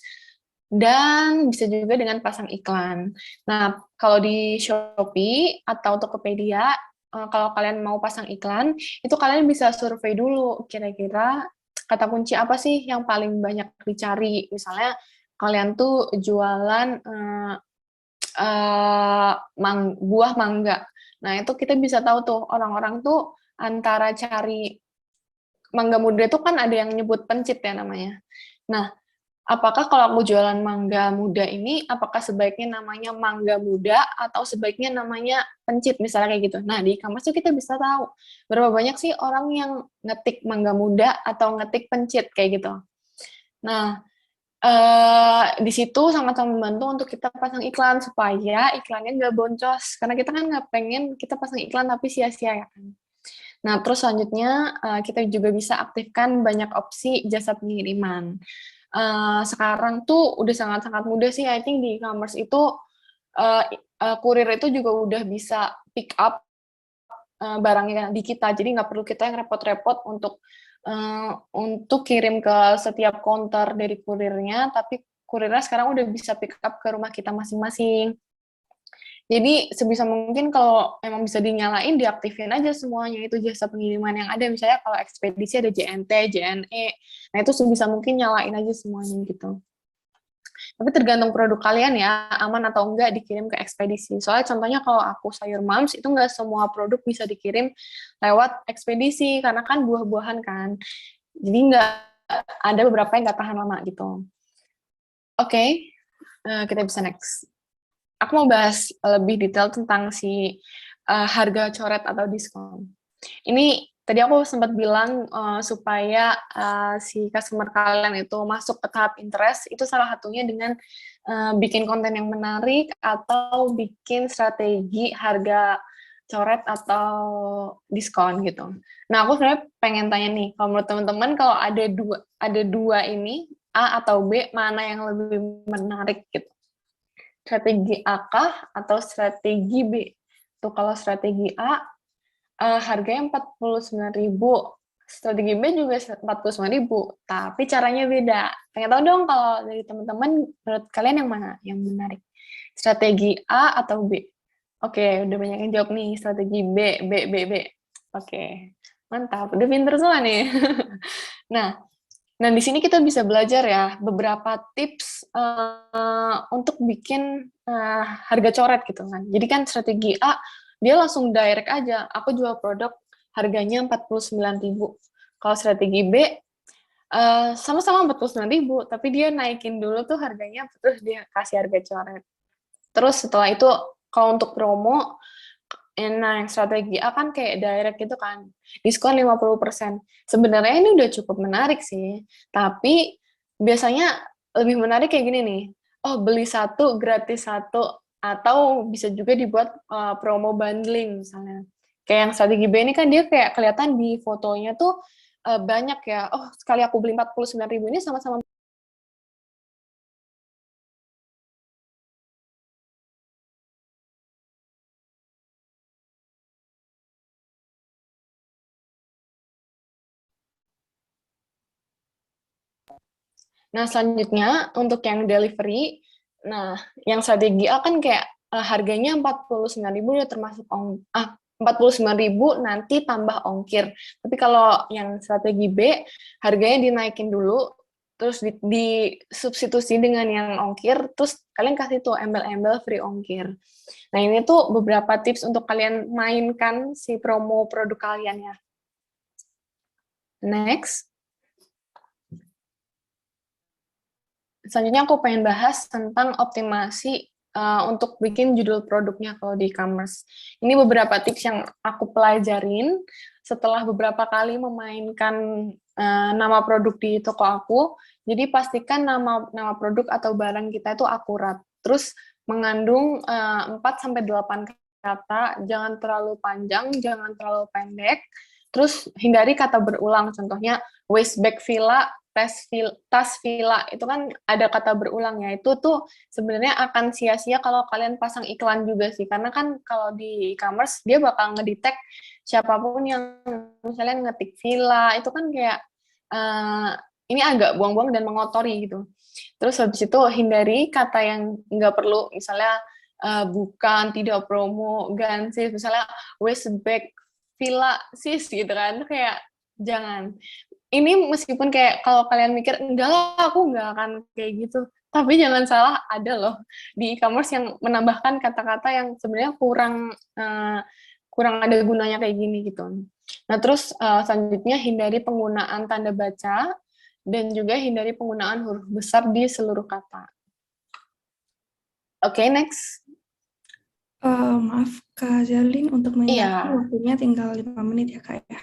dan bisa juga dengan pasang iklan. Nah, kalau di Shopee atau Tokopedia, kalau kalian mau pasang iklan, itu kalian bisa survei dulu, kira-kira kata kunci apa sih yang paling banyak dicari. Misalnya, kalian tuh jualan buah mangga. Nah, itu kita bisa tahu tuh, orang-orang tuh antara cari mangga muda itu kan ada yang nyebut pencit ya namanya. Nah, apakah kalau aku jualan mangga muda ini, apakah sebaiknya namanya mangga muda atau sebaiknya namanya pencit, misalnya kayak gitu. Nah, di e-commerce kita bisa tahu berapa banyak sih orang yang ngetik mangga muda atau ngetik pencit, kayak gitu. Nah, di situ sangat-sangat membantu untuk kita pasang iklan, supaya iklannya nggak boncos. Karena kita kan nggak pengen kita pasang iklan tapi sia-sia ya kan. Nah, terus selanjutnya kita juga bisa aktifkan banyak opsi jasa pengiriman. Sekarang tuh udah sangat-sangat mudah sih, I think di e-commerce itu kurir itu juga udah bisa pick up barangnya di kita, jadi nggak perlu kita yang repot-repot untuk kirim ke setiap counter dari kurirnya, tapi kurirnya sekarang udah bisa pick up ke rumah kita masing-masing. Jadi sebisa mungkin kalau emang bisa dinyalain, diaktifin aja semuanya itu jasa pengiriman yang ada. Misalnya kalau ekspedisi ada JNT, JNE, nah itu sebisa mungkin nyalain aja semuanya gitu. Tapi tergantung produk kalian ya, aman atau enggak dikirim ke ekspedisi. Soalnya contohnya kalau aku sayur moms, itu enggak semua produk bisa dikirim lewat ekspedisi, karena kan buah-buahan kan. Jadi enggak, ada beberapa yang enggak tahan lama gitu. Oke, kita bisa next. Aku mau bahas lebih detail tentang si harga coret atau diskon. Ini tadi aku sempat bilang supaya si customer kalian itu masuk ke tahap interest, itu salah satunya dengan bikin konten yang menarik atau bikin strategi harga coret atau diskon gitu. Nah, aku sebenarnya pengen tanya nih, kalau menurut teman-teman kalau ada dua ini, A atau B, mana yang lebih menarik gitu? Strategi A kah atau strategi B? Tuh kalau strategi A harganya 49.000, strategi B juga 49.000, tapi caranya beda. Pengen tahu dong kalau dari teman-teman, menurut kalian yang mana yang menarik? Strategi A atau B? Oke, udah banyak yang jawab nih, strategi B. Oke, mantap, udah pinter semua nih. Nah, di sini kita bisa belajar ya beberapa tips untuk bikin harga coret gitu kan. Jadi kan strategi A, dia langsung direct aja, aku jual produk harganya 49.000. Kalau strategi B, sama-sama 49.000, tapi dia naikin dulu tuh harganya, terus dia kasih harga coret. Terus setelah itu, kalau untuk promo, nah yang strategi A kan kayak direct gitu kan, diskon 50%. Sebenarnya ini udah cukup menarik sih, tapi biasanya lebih menarik kayak gini nih, oh beli satu gratis satu, atau bisa juga dibuat promo bundling misalnya. Kayak yang strategi B ini kan dia kayak kelihatan di fotonya tuh banyak ya, oh sekali aku beli 49.000 ini sama-sama. Nah, selanjutnya untuk yang delivery, nah yang strategi A kan kayak harganya 49.000 udah termasuk 49.000 nanti tambah ongkir. Tapi kalau yang strategi B, harganya dinaikin dulu, terus disubstitusi dengan yang ongkir, terus kalian kasih tuh embel-embel free ongkir. Nah, ini tuh beberapa tips untuk kalian mainkan si promo produk kalian ya. Next. Selanjutnya aku pengen bahas tentang optimasi untuk bikin judul produknya kalau di e-commerce. Ini beberapa tips yang aku pelajarin setelah beberapa kali memainkan nama produk di toko aku, jadi pastikan nama produk atau barang kita itu akurat. Terus mengandung 4-8 kata, jangan terlalu panjang, jangan terlalu pendek. Terus hindari kata berulang, contohnya waist bag villa, tas villa, itu kan ada kata berulangnya. Itu tuh sebenarnya akan sia-sia kalau kalian pasang iklan juga sih, karena kan kalau di e-commerce dia bakal ngedetect siapapun yang misalnya ngetik villa, itu kan kayak ini agak buang-buang dan mengotori gitu. Terus habis itu hindari kata yang nggak perlu, misalnya bukan, tidak promo, gansis, misalnya waist bag villa sis gitu kan, kayak jangan. Ini meskipun kayak kalau kalian mikir enggak lah aku nggak akan kayak gitu, tapi jangan salah, ada loh di e-commerce yang menambahkan kata-kata yang sebenarnya kurang ada gunanya kayak gini gitu. Nah terus selanjutnya hindari penggunaan tanda baca dan juga hindari penggunaan huruf besar di seluruh kata. Oke, next. Maaf Kak Zerlin, untuk mengingatkan Iya. waktunya tinggal 5 menit ya Kak ya.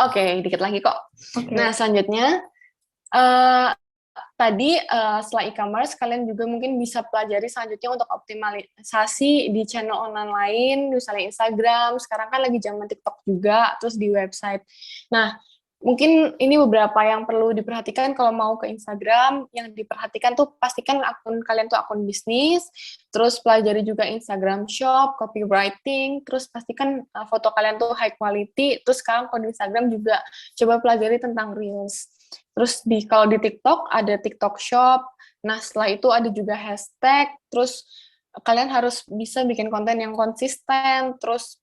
Oke, dikit lagi kok. Oke. Nah, selanjutnya tadi setelah e-commerce, kalian juga mungkin bisa pelajari selanjutnya untuk optimalisasi di channel online lain, misalnya Instagram, sekarang kan lagi zaman TikTok juga, terus di website. Nah, mungkin ini beberapa yang perlu diperhatikan kalau mau ke Instagram. Yang diperhatikan tuh pastikan akun kalian tuh akun bisnis, terus pelajari juga Instagram Shop, copywriting, terus pastikan foto kalian tuh high quality. Terus sekarang kalau di Instagram juga coba pelajari tentang Reels. Terus kalau di TikTok ada TikTok Shop. Nah setelah itu ada juga hashtag. Terus kalian harus bisa bikin konten yang konsisten, terus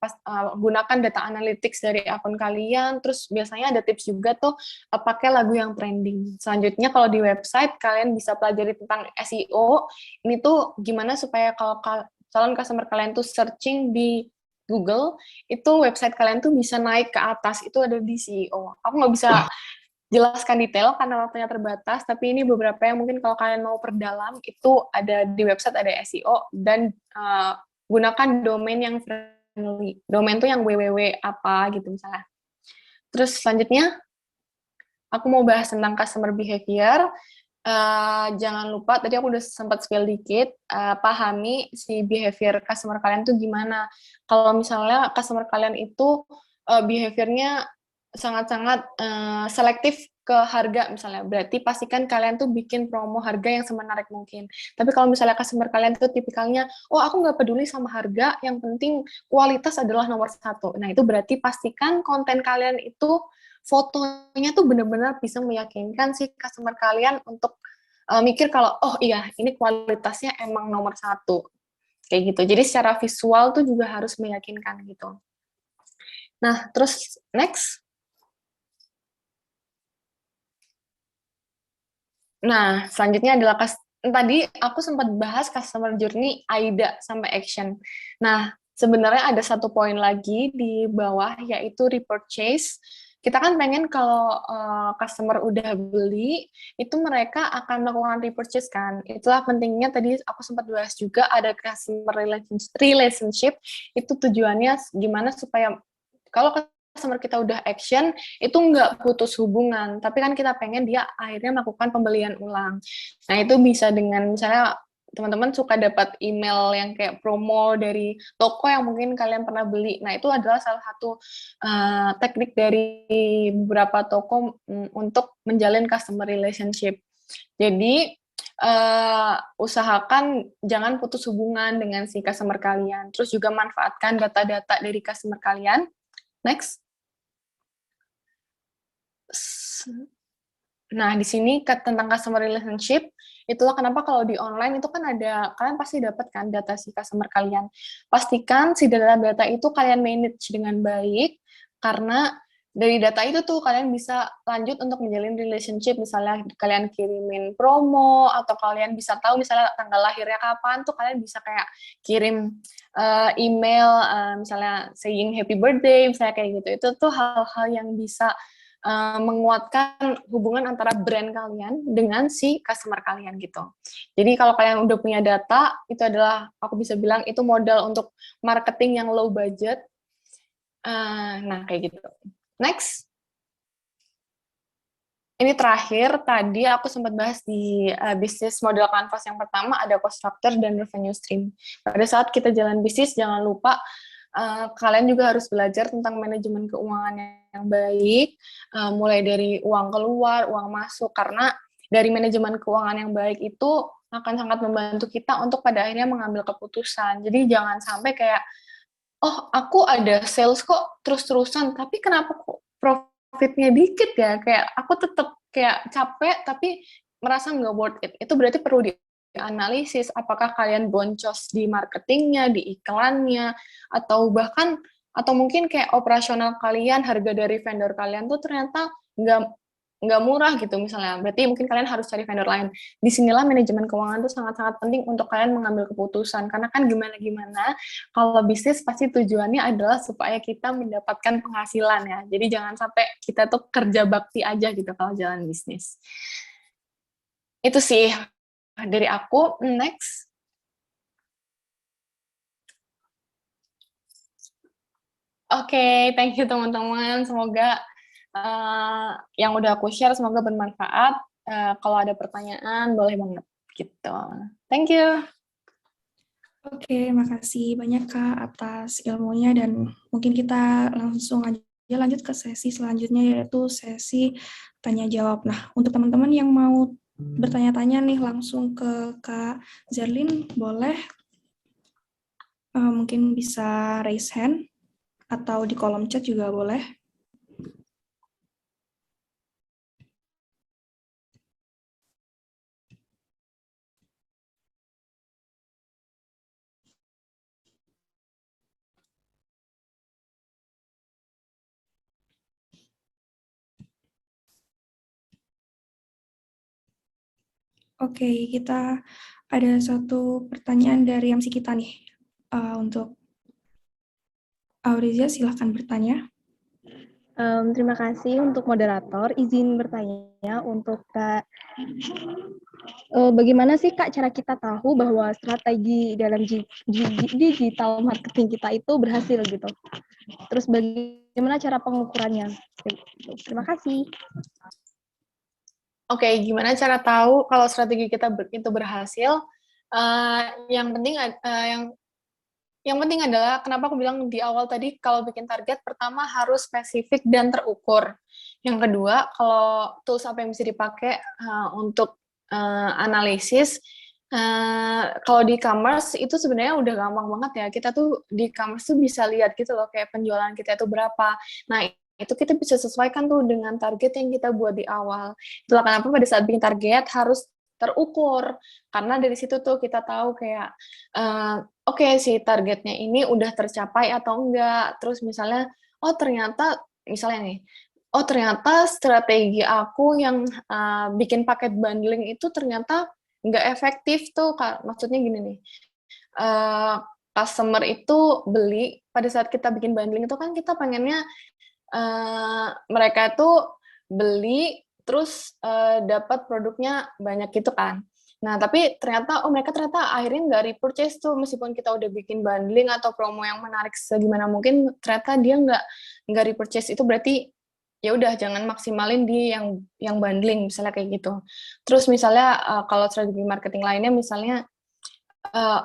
gunakan data analytics dari akun kalian, terus biasanya ada tips juga tuh pakai lagu yang trending. Selanjutnya kalau di website, kalian bisa pelajari tentang SEO, ini tuh gimana supaya kalau calon customer kalian tuh searching di Google, itu website kalian tuh bisa naik ke atas, itu ada di SEO. Aku nggak bisa jelaskan detail karena waktunya terbatas, tapi ini beberapa yang mungkin kalau kalian mau perdalam, itu ada di website, ada SEO, dan gunakan domain yang friendly. Domain itu yang www apa gitu misalnya. Terus selanjutnya, aku mau bahas tentang customer behavior. Jangan lupa, tadi aku udah sempat spill dikit, pahami si behavior customer kalian tuh gimana. Kalau misalnya customer kalian itu behaviornya sangat-sangat selektif ke harga misalnya, berarti pastikan kalian tuh bikin promo harga yang semenarik mungkin. Tapi kalau misalnya customer kalian tuh tipikalnya, oh aku nggak peduli sama harga, yang penting kualitas adalah nomor satu. Nah itu berarti pastikan konten kalian itu fotonya tuh benar-benar bisa meyakinkan si customer kalian untuk mikir kalau, oh iya ini kualitasnya emang nomor satu. Kayak gitu. Jadi secara visual tuh juga harus meyakinkan gitu. Nah, terus next. Nah, selanjutnya adalah tadi aku sempat bahas customer journey AIDA sampai action. Nah, sebenarnya ada satu poin lagi di bawah, yaitu repurchase. Kita kan pengen kalau customer udah beli, itu mereka akan melakukan repurchase kan. Itulah pentingnya tadi aku sempat bahas juga, ada customer relationship, itu tujuannya gimana supaya kalau customer kita udah action, itu nggak putus hubungan, tapi kan kita pengen dia akhirnya melakukan pembelian ulang. Nah, itu bisa dengan misalnya teman-teman suka dapat email yang kayak promo dari toko yang mungkin kalian pernah beli. Nah, itu adalah salah satu teknik dari beberapa toko untuk menjalin customer relationship. Jadi, usahakan jangan putus hubungan dengan si customer kalian. Terus juga manfaatkan data-data dari customer kalian. Next. Nah, di sini tentang customer relationship, itulah kenapa kalau di online itu kan ada, kalian pasti dapat kan data si customer kalian. Pastikan si data-data itu kalian manage dengan baik, karena dari data itu tuh kalian bisa lanjut untuk menjalin relationship, misalnya kalian kirimin promo, atau kalian bisa tahu misalnya tanggal lahirnya kapan, tuh kalian bisa kayak kirim email, misalnya saying happy birthday, misalnya kayak gitu. Itu tuh hal-hal yang bisa menguatkan hubungan antara brand kalian dengan si customer kalian gitu. Jadi kalau kalian udah punya data, itu adalah, aku bisa bilang, itu modal untuk marketing yang low budget. Nah, kayak gitu. Next. Ini terakhir, tadi aku sempat bahas di bisnis model kanvas yang pertama, ada cost structure dan revenue stream. Pada saat kita jalan bisnis, jangan lupa kalian juga harus belajar tentang manajemen keuangan yang baik, mulai dari uang keluar, uang masuk, karena dari manajemen keuangan yang baik itu akan sangat membantu kita untuk pada akhirnya mengambil keputusan. Jadi jangan sampai kayak, oh aku ada sales kok terus-terusan, tapi kenapa kok profitnya dikit ya, kayak aku tetap kayak capek tapi merasa nggak worth it. Itu berarti perlu dianalisis apakah kalian boncos di marketingnya, di iklannya, atau bahkan atau mungkin kayak operasional kalian, harga dari vendor kalian tuh ternyata nggak murah gitu misalnya. Berarti mungkin kalian harus cari vendor lain. Disinilah manajemen keuangan itu sangat-sangat penting untuk kalian mengambil keputusan. Karena kan gimana-gimana, kalau bisnis pasti tujuannya adalah supaya kita mendapatkan penghasilan ya. Jadi jangan sampai kita tuh kerja bakti aja gitu kalau jalan bisnis. Itu sih dari aku. Next. Oke, thank you teman-teman. Semoga yang udah aku share semoga bermanfaat. Kalau ada pertanyaan boleh banget gitu. Thank you. Oke, makasih banyak Kak atas ilmunya dan mungkin kita langsung aja lanjut ke sesi selanjutnya yaitu sesi tanya jawab. Nah, untuk teman-teman yang mau bertanya-tanya nih langsung ke Kak Zerlin boleh mungkin bisa raise hand atau di kolom chat juga boleh. Oke, kita ada satu pertanyaan dari MC kita nih. Untuk Aurizia, silahkan bertanya. Terima kasih untuk moderator. Izin bertanya untuk Kak. Bagaimana sih Kak cara kita tahu bahwa strategi dalam digital marketing kita itu berhasil gitu? Terus bagaimana cara pengukurannya? Terima kasih. Oke, gimana cara tahu kalau strategi kita itu berhasil? Yang penting adalah kenapa aku bilang di awal tadi kalau bikin target pertama harus spesifik dan terukur. Yang kedua, kalau tools apa yang bisa dipakai untuk analisis, kalau di e-commerce itu sebenarnya udah gampang banget ya. Kita tuh di e-commerce tuh bisa lihat gitu loh kayak penjualan kita itu berapa. Nah, itu kita bisa sesuaikan tuh dengan target yang kita buat di awal. Itulah kenapa pada saat bikin target harus terukur, karena dari situ tuh kita tahu kayak oke, si targetnya ini udah tercapai atau enggak. Terus misalnya, oh ternyata misalnya nih, oh ternyata strategi aku yang bikin paket bundling itu ternyata nggak efektif tuh, maksudnya gini nih, customer itu beli pada saat kita bikin bundling itu kan kita pengennya mereka tuh beli terus dapat produknya banyak gitu kan. Nah, tapi ternyata mereka akhirnya nggak repurchase tuh meskipun kita udah bikin bundling atau promo yang menarik segimana mungkin, ternyata dia nggak repurchase. Itu berarti ya udah jangan maksimalin di yang bundling misalnya kayak gitu. Terus misalnya kalau strategi marketing lainnya misalnya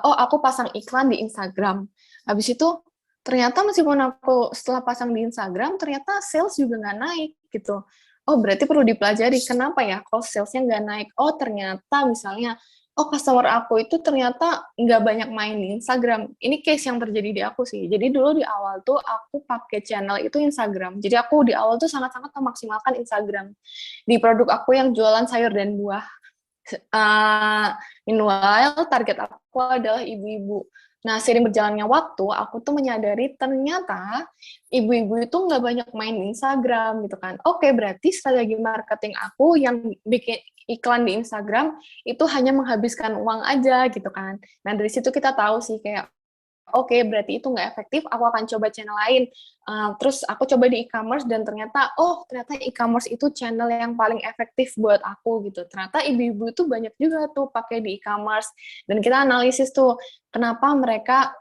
aku pasang iklan di Instagram. Habis itu ternyata meskipun aku setelah pasang di Instagram, ternyata sales juga nggak naik gitu. Oh, berarti perlu dipelajari kenapa ya kok salesnya nggak naik. Oh, ternyata misalnya, oh customer aku itu ternyata nggak banyak main di Instagram. Ini case yang terjadi di aku sih. Jadi dulu di awal tuh aku pakai channel itu Instagram. Jadi aku di awal tuh sangat-sangat memaksimalkan Instagram. Di produk aku yang jualan sayur dan buah. Meanwhile, target aku adalah ibu-ibu. Nah, seiring berjalannya waktu, aku tuh menyadari ternyata ibu-ibu itu nggak banyak main di Instagram gitu kan. Oke, berarti strategi marketing aku yang bikin iklan di Instagram itu hanya menghabiskan uang aja gitu kan. Nah, dari situ kita tahu sih kayak, oke, berarti itu nggak efektif, aku akan coba channel lain. Terus aku coba di e-commerce dan ternyata e-commerce itu channel yang paling efektif buat aku gitu. Ternyata ibu-ibu itu banyak juga tuh pakai di e-commerce. Dan kita analisis tuh, kenapa mereka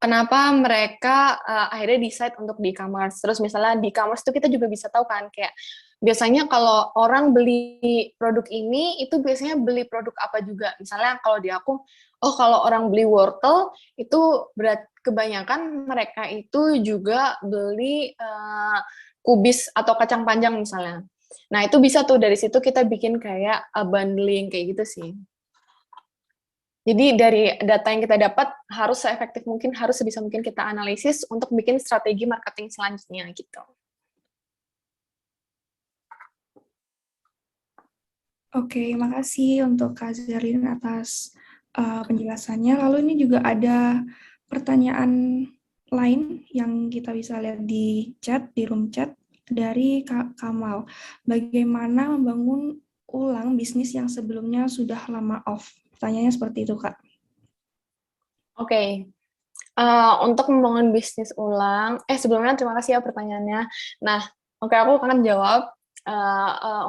kenapa mereka akhirnya decide untuk di e-commerce. Terus misalnya di e-commerce itu kita juga bisa tahu kan, kayak biasanya kalau orang beli produk ini, itu biasanya beli produk apa juga. Misalnya kalau di aku, oh kalau orang beli wortel, itu kebanyakan mereka itu juga beli kubis atau kacang panjang misalnya. Nah itu bisa tuh dari situ kita bikin kayak bundling kayak gitu sih. Jadi dari data yang kita dapat harus seefektif mungkin, harus sebisa mungkin kita analisis untuk bikin strategi marketing selanjutnya gitu. Oke, makasih untuk Kak Zerlin atas penjelasannya. Lalu ini juga ada pertanyaan lain yang kita bisa lihat di chat, di room chat, dari Kak Kamal. Bagaimana membangun ulang bisnis yang sebelumnya sudah lama off? Pertanyaannya seperti itu, Kak. Oke. Untuk membangun bisnis ulang, sebelumnya terima kasih ya pertanyaannya. Nah, oke, aku akan jawab.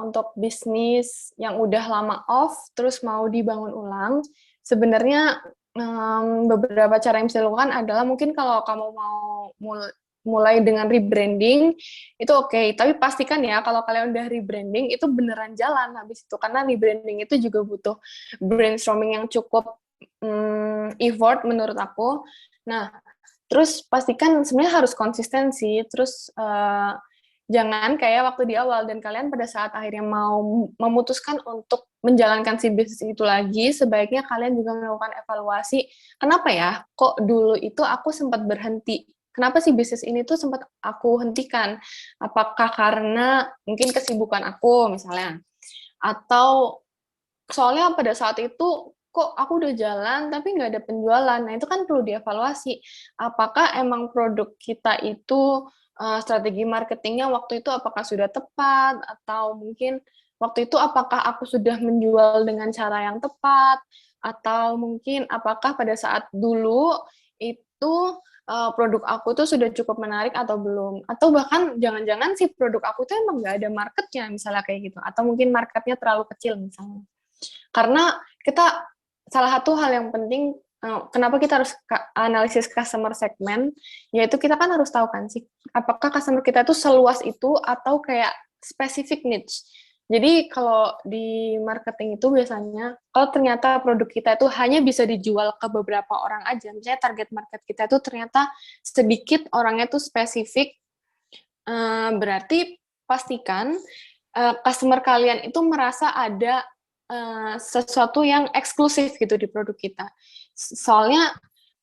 Untuk bisnis yang udah lama off, terus mau dibangun ulang, sebenarnya beberapa cara yang bisa dilakukan adalah mungkin kalau kamu mau mulai dengan rebranding, itu oke. Tapi pastikan ya, kalau kalian udah rebranding, itu beneran jalan habis itu. Karena rebranding itu juga butuh brainstorming yang cukup effort menurut aku. Nah, terus pastikan sebenarnya harus konsistensi, terus jangan kayak waktu di awal dan kalian pada saat akhirnya mau memutuskan untuk menjalankan si bisnis itu lagi, sebaiknya kalian juga melakukan evaluasi, kenapa ya, kok dulu itu aku sempat berhenti, kenapa sih bisnis ini tuh sempat aku hentikan, apakah karena mungkin kesibukan aku misalnya, atau soalnya pada saat itu kok aku udah jalan tapi nggak ada penjualan. Nah itu kan perlu dievaluasi. Apakah emang produk kita itu strategi marketingnya waktu itu apakah sudah tepat, atau mungkin waktu itu apakah aku sudah menjual dengan cara yang tepat, atau mungkin apakah pada saat dulu itu produk aku tuh sudah cukup menarik atau belum, atau bahkan jangan-jangan si produk aku tuh emang nggak ada marketnya misalnya kayak gitu, atau mungkin marketnya terlalu kecil misalnya. Karena kita salah satu hal yang penting kenapa kita harus analisis customer segment, yaitu kita kan harus tahu kan sih apakah customer kita itu seluas itu atau kayak specific niche. Jadi kalau di marketing itu biasanya kalau ternyata produk kita itu hanya bisa dijual ke beberapa orang aja, misalnya target market kita itu ternyata sedikit orangnya itu spesifik, berarti pastikan customer kalian itu merasa ada sesuatu yang eksklusif gitu di produk kita. Soalnya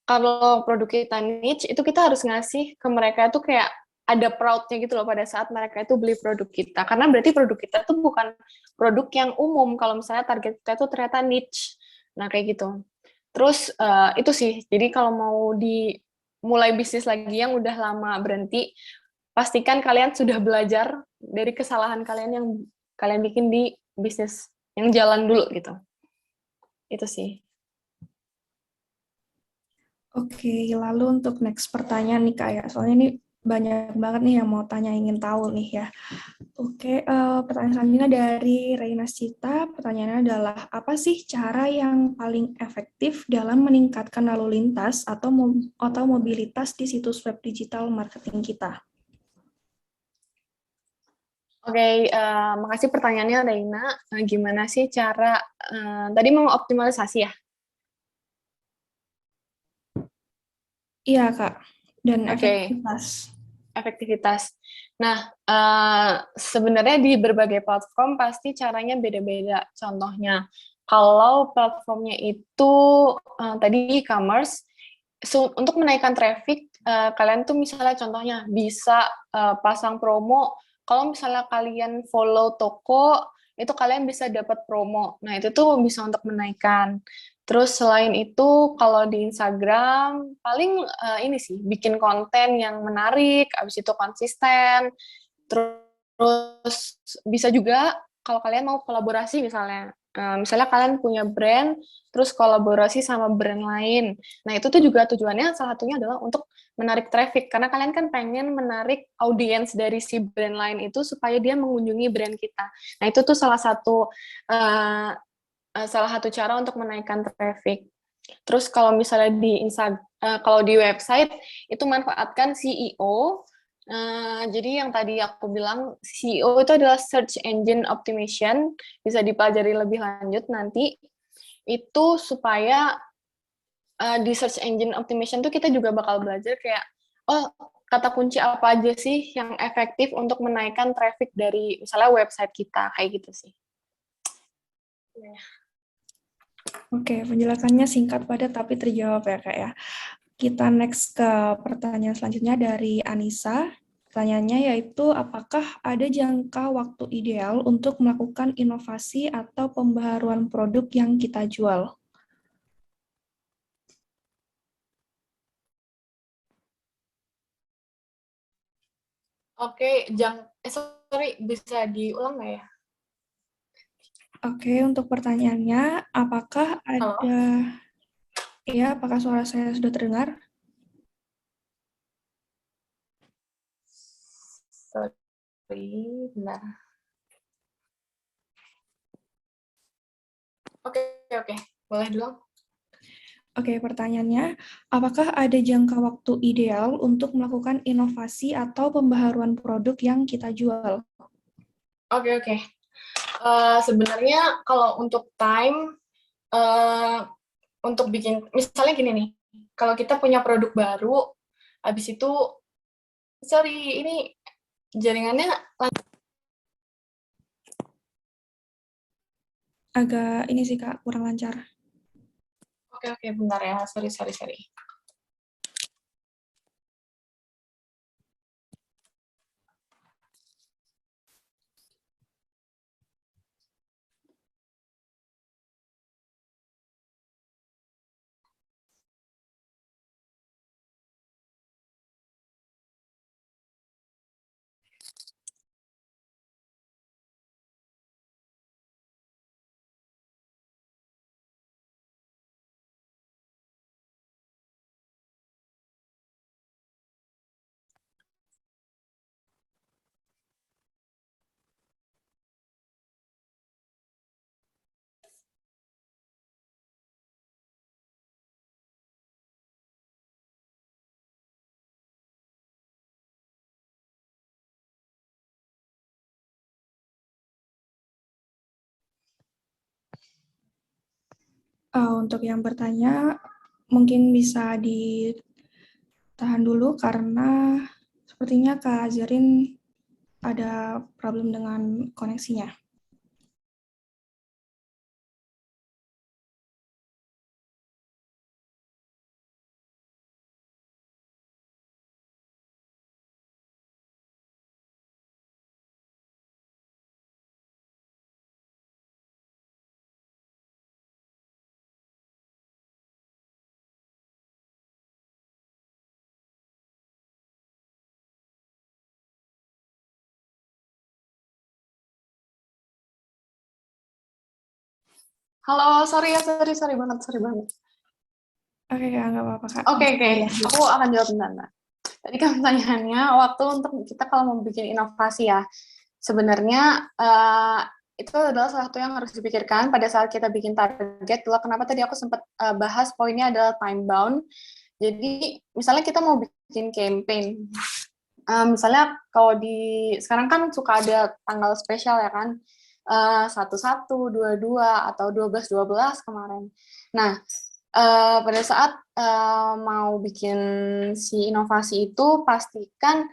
kalau produk kita niche, itu kita harus ngasih ke mereka itu kayak ada proud-nya gitu loh pada saat mereka itu beli produk kita. Karena berarti produk kita itu bukan produk yang umum kalau misalnya target kita itu ternyata niche. Nah, kayak gitu. Terus itu sih, jadi kalau mau mulai bisnis lagi yang udah lama berhenti, pastikan kalian sudah belajar dari kesalahan kalian yang kalian bikin di bisnis yang jalan dulu gitu. Itu sih. Oke, lalu untuk next pertanyaan nih Kak ya, soalnya ini banyak banget nih yang mau tanya, ingin tahu nih ya. Oke, pertanyaan selanjutnya dari Reina Cita, pertanyaannya adalah, apa sih cara yang paling efektif dalam meningkatkan lalu lintas atau mobilitas di situs web digital marketing kita? Oke, makasih pertanyaannya Reina. Gimana sih cara, tadi mau optimalisasi ya? Iya Kak, dan Oke. efektivitas. Efektivitas. Nah, sebenarnya di berbagai platform pasti caranya beda-beda. Contohnya, kalau platformnya itu tadi e-commerce, untuk menaikkan traffic, kalian tuh misalnya contohnya bisa pasang promo. Kalau misalnya kalian follow toko, itu kalian bisa dapat promo. Nah, itu tuh bisa untuk menaikkan. Terus selain itu, kalau di Instagram, paling ini sih, bikin konten yang menarik, habis itu konsisten. Terus bisa juga kalau kalian mau kolaborasi misalnya. Misalnya kalian punya brand, terus kolaborasi sama brand lain. Nah, itu tuh juga tujuannya salah satunya adalah untuk menarik traffic. Karena kalian kan pengen menarik audiens dari si brand lain itu supaya dia mengunjungi brand kita. Nah, itu tuh salah satu cara untuk menaikkan traffic. Terus kalau misalnya di kalau di website itu manfaatkan SEO. Jadi yang tadi aku bilang SEO itu adalah Search Engine Optimization, bisa dipelajari lebih lanjut nanti. Itu supaya di Search Engine Optimization tuh kita juga bakal belajar kayak, oh kata kunci apa aja sih yang efektif untuk menaikkan traffic dari misalnya website kita, kayak gitu sih. Oke, penjelasannya singkat padat tapi terjawab ya Kak ya. Kita next ke pertanyaan selanjutnya dari Anissa. Pertanyaannya yaitu, apakah ada jangka waktu ideal untuk melakukan inovasi atau pembaharuan produk yang kita jual? Oke, sorry, bisa diulang nggak ya? Oke, untuk pertanyaannya, apakah ada... Ya, apakah suara saya sudah terdengar? Sorry, bentar. Oke, boleh dulu. Oke, pertanyaannya, apakah ada jangka waktu ideal untuk melakukan inovasi atau pembaharuan produk yang kita jual? Oke. Sebenarnya kalau untuk time, untuk bikin, misalnya gini nih, kalau kita punya produk baru, habis itu, sorry, ini jaringannya Agak ini sih Kak, kurang lancar. Oke, bentar ya, sorry. Untuk yang bertanya, mungkin bisa ditahan dulu karena sepertinya Kak Zarin ada problem dengan koneksinya. Halo, sorry banget. Oke, Kak, nggak apa-apa, Kak. Oke, aku akan jawab bentar. Tadi kan pertanyaannya, waktu untuk kita kalau mau bikin inovasi ya, sebenarnya itu adalah salah satu yang harus dipikirkan pada saat kita bikin target. Kenapa tadi aku sempat bahas poinnya adalah time bound. Jadi, misalnya kita mau bikin campaign, misalnya kalau sekarang kan suka ada tanggal spesial ya kan, 11, 22, atau 12 kemarin. Nah, pada saat mau bikin si inovasi itu, pastikan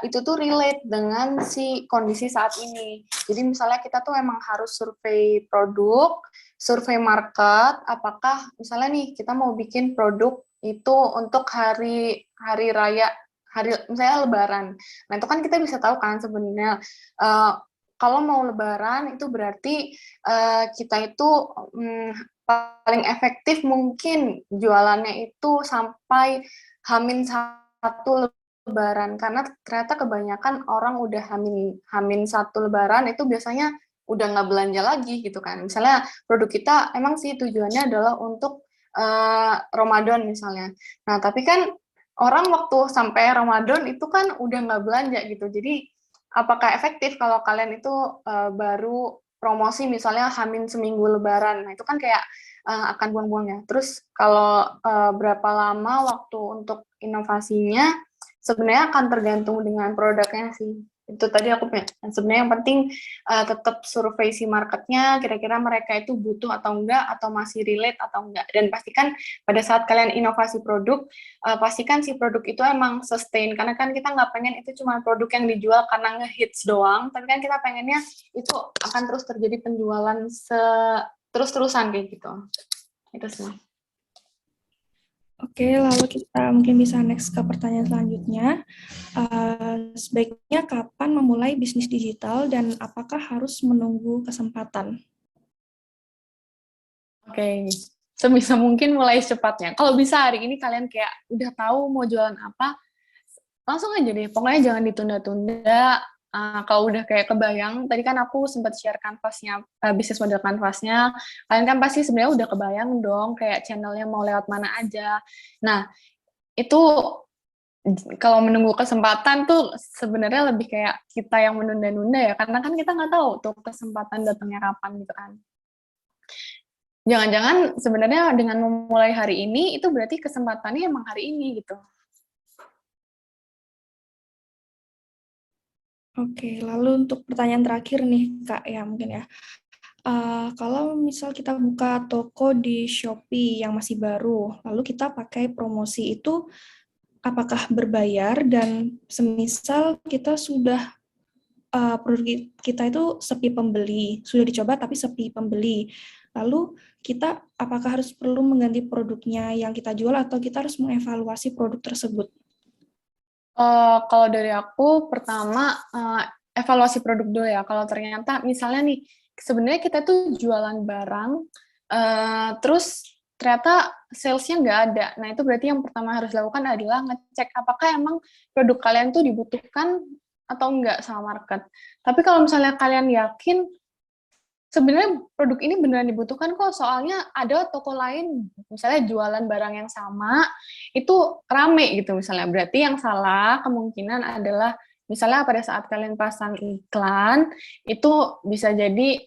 itu tuh relate dengan si kondisi saat ini. Jadi misalnya kita tuh emang harus survei produk, survei market, apakah misalnya nih kita mau bikin produk itu untuk hari raya, misalnya Lebaran. Nah itu kan kita bisa tahu kan sebenarnya kalau mau Lebaran itu berarti kita itu paling efektif mungkin jualannya itu sampai H-1 Lebaran, karena ternyata kebanyakan orang udah H-1 Lebaran itu biasanya udah nggak belanja lagi gitu kan. Misalnya produk kita emang sih tujuannya adalah untuk Ramadan misalnya. Nah tapi kan orang waktu sampai Ramadan itu kan udah nggak belanja gitu. Jadi apakah efektif kalau kalian itu baru promosi misalnya Hamin seminggu Lebaran. Nah, itu kan kayak akan buang-buang ya. Terus kalau berapa lama waktu untuk inovasinya sebenarnya akan tergantung dengan produknya sih. Itu tadi aku punya. Sebenarnya yang penting tetap survei si marketnya, kira-kira mereka itu butuh atau enggak, atau masih relate atau enggak. Dan pastikan pada saat kalian inovasi produk, pastikan si produk itu emang sustain. Karena kan kita nggak pengen itu cuma produk yang dijual karena ngehits doang, tapi kan kita pengennya itu akan terus terjadi penjualan terus-terusan kayak gitu. Itu sih. Oke, lalu kita mungkin bisa next ke pertanyaan selanjutnya. Sebaiknya kapan memulai bisnis digital dan apakah harus menunggu kesempatan? Oke, sebisa mungkin mulai secepatnya. Kalau bisa hari ini kalian kayak udah tahu mau jualan apa, langsung aja deh. Pokoknya jangan ditunda-tunda. Kalau udah kayak kebayang, tadi kan aku sempat share kanvasnya, bisnis model kanvasnya, kalian kan pasti sebenarnya udah kebayang dong, kayak channelnya mau lewat mana aja. Nah, itu kalau menunggu kesempatan tuh sebenarnya lebih kayak kita yang menunda-nunda ya, karena kan kita nggak tahu tuh kesempatan datangnya kapan gitu kan. Jangan-jangan sebenarnya dengan memulai hari ini, itu berarti kesempatannya emang hari ini gitu. Oke, lalu untuk pertanyaan terakhir nih, Kak, ya mungkin ya. Kalau misal kita buka toko di Shopee yang masih baru, lalu kita pakai promosi itu, apakah berbayar? Dan semisal kita sudah, produk kita itu sepi pembeli, sudah dicoba tapi sepi pembeli, lalu kita apakah harus perlu mengganti produknya yang kita jual atau kita harus mengevaluasi produk tersebut? Kalau dari aku, pertama evaluasi produk dulu ya. Kalau ternyata misalnya nih, sebenarnya kita tuh jualan barang, terus ternyata sales-nya nggak ada. Nah, itu berarti yang pertama harus dilakukan adalah ngecek apakah emang produk kalian tuh dibutuhkan atau enggak sama market. Tapi kalau misalnya kalian yakin, sebenarnya produk ini beneran dibutuhkan kok, soalnya ada toko lain misalnya jualan barang yang sama itu rame gitu misalnya, berarti yang salah kemungkinan adalah misalnya pada saat kalian pasang iklan itu bisa jadi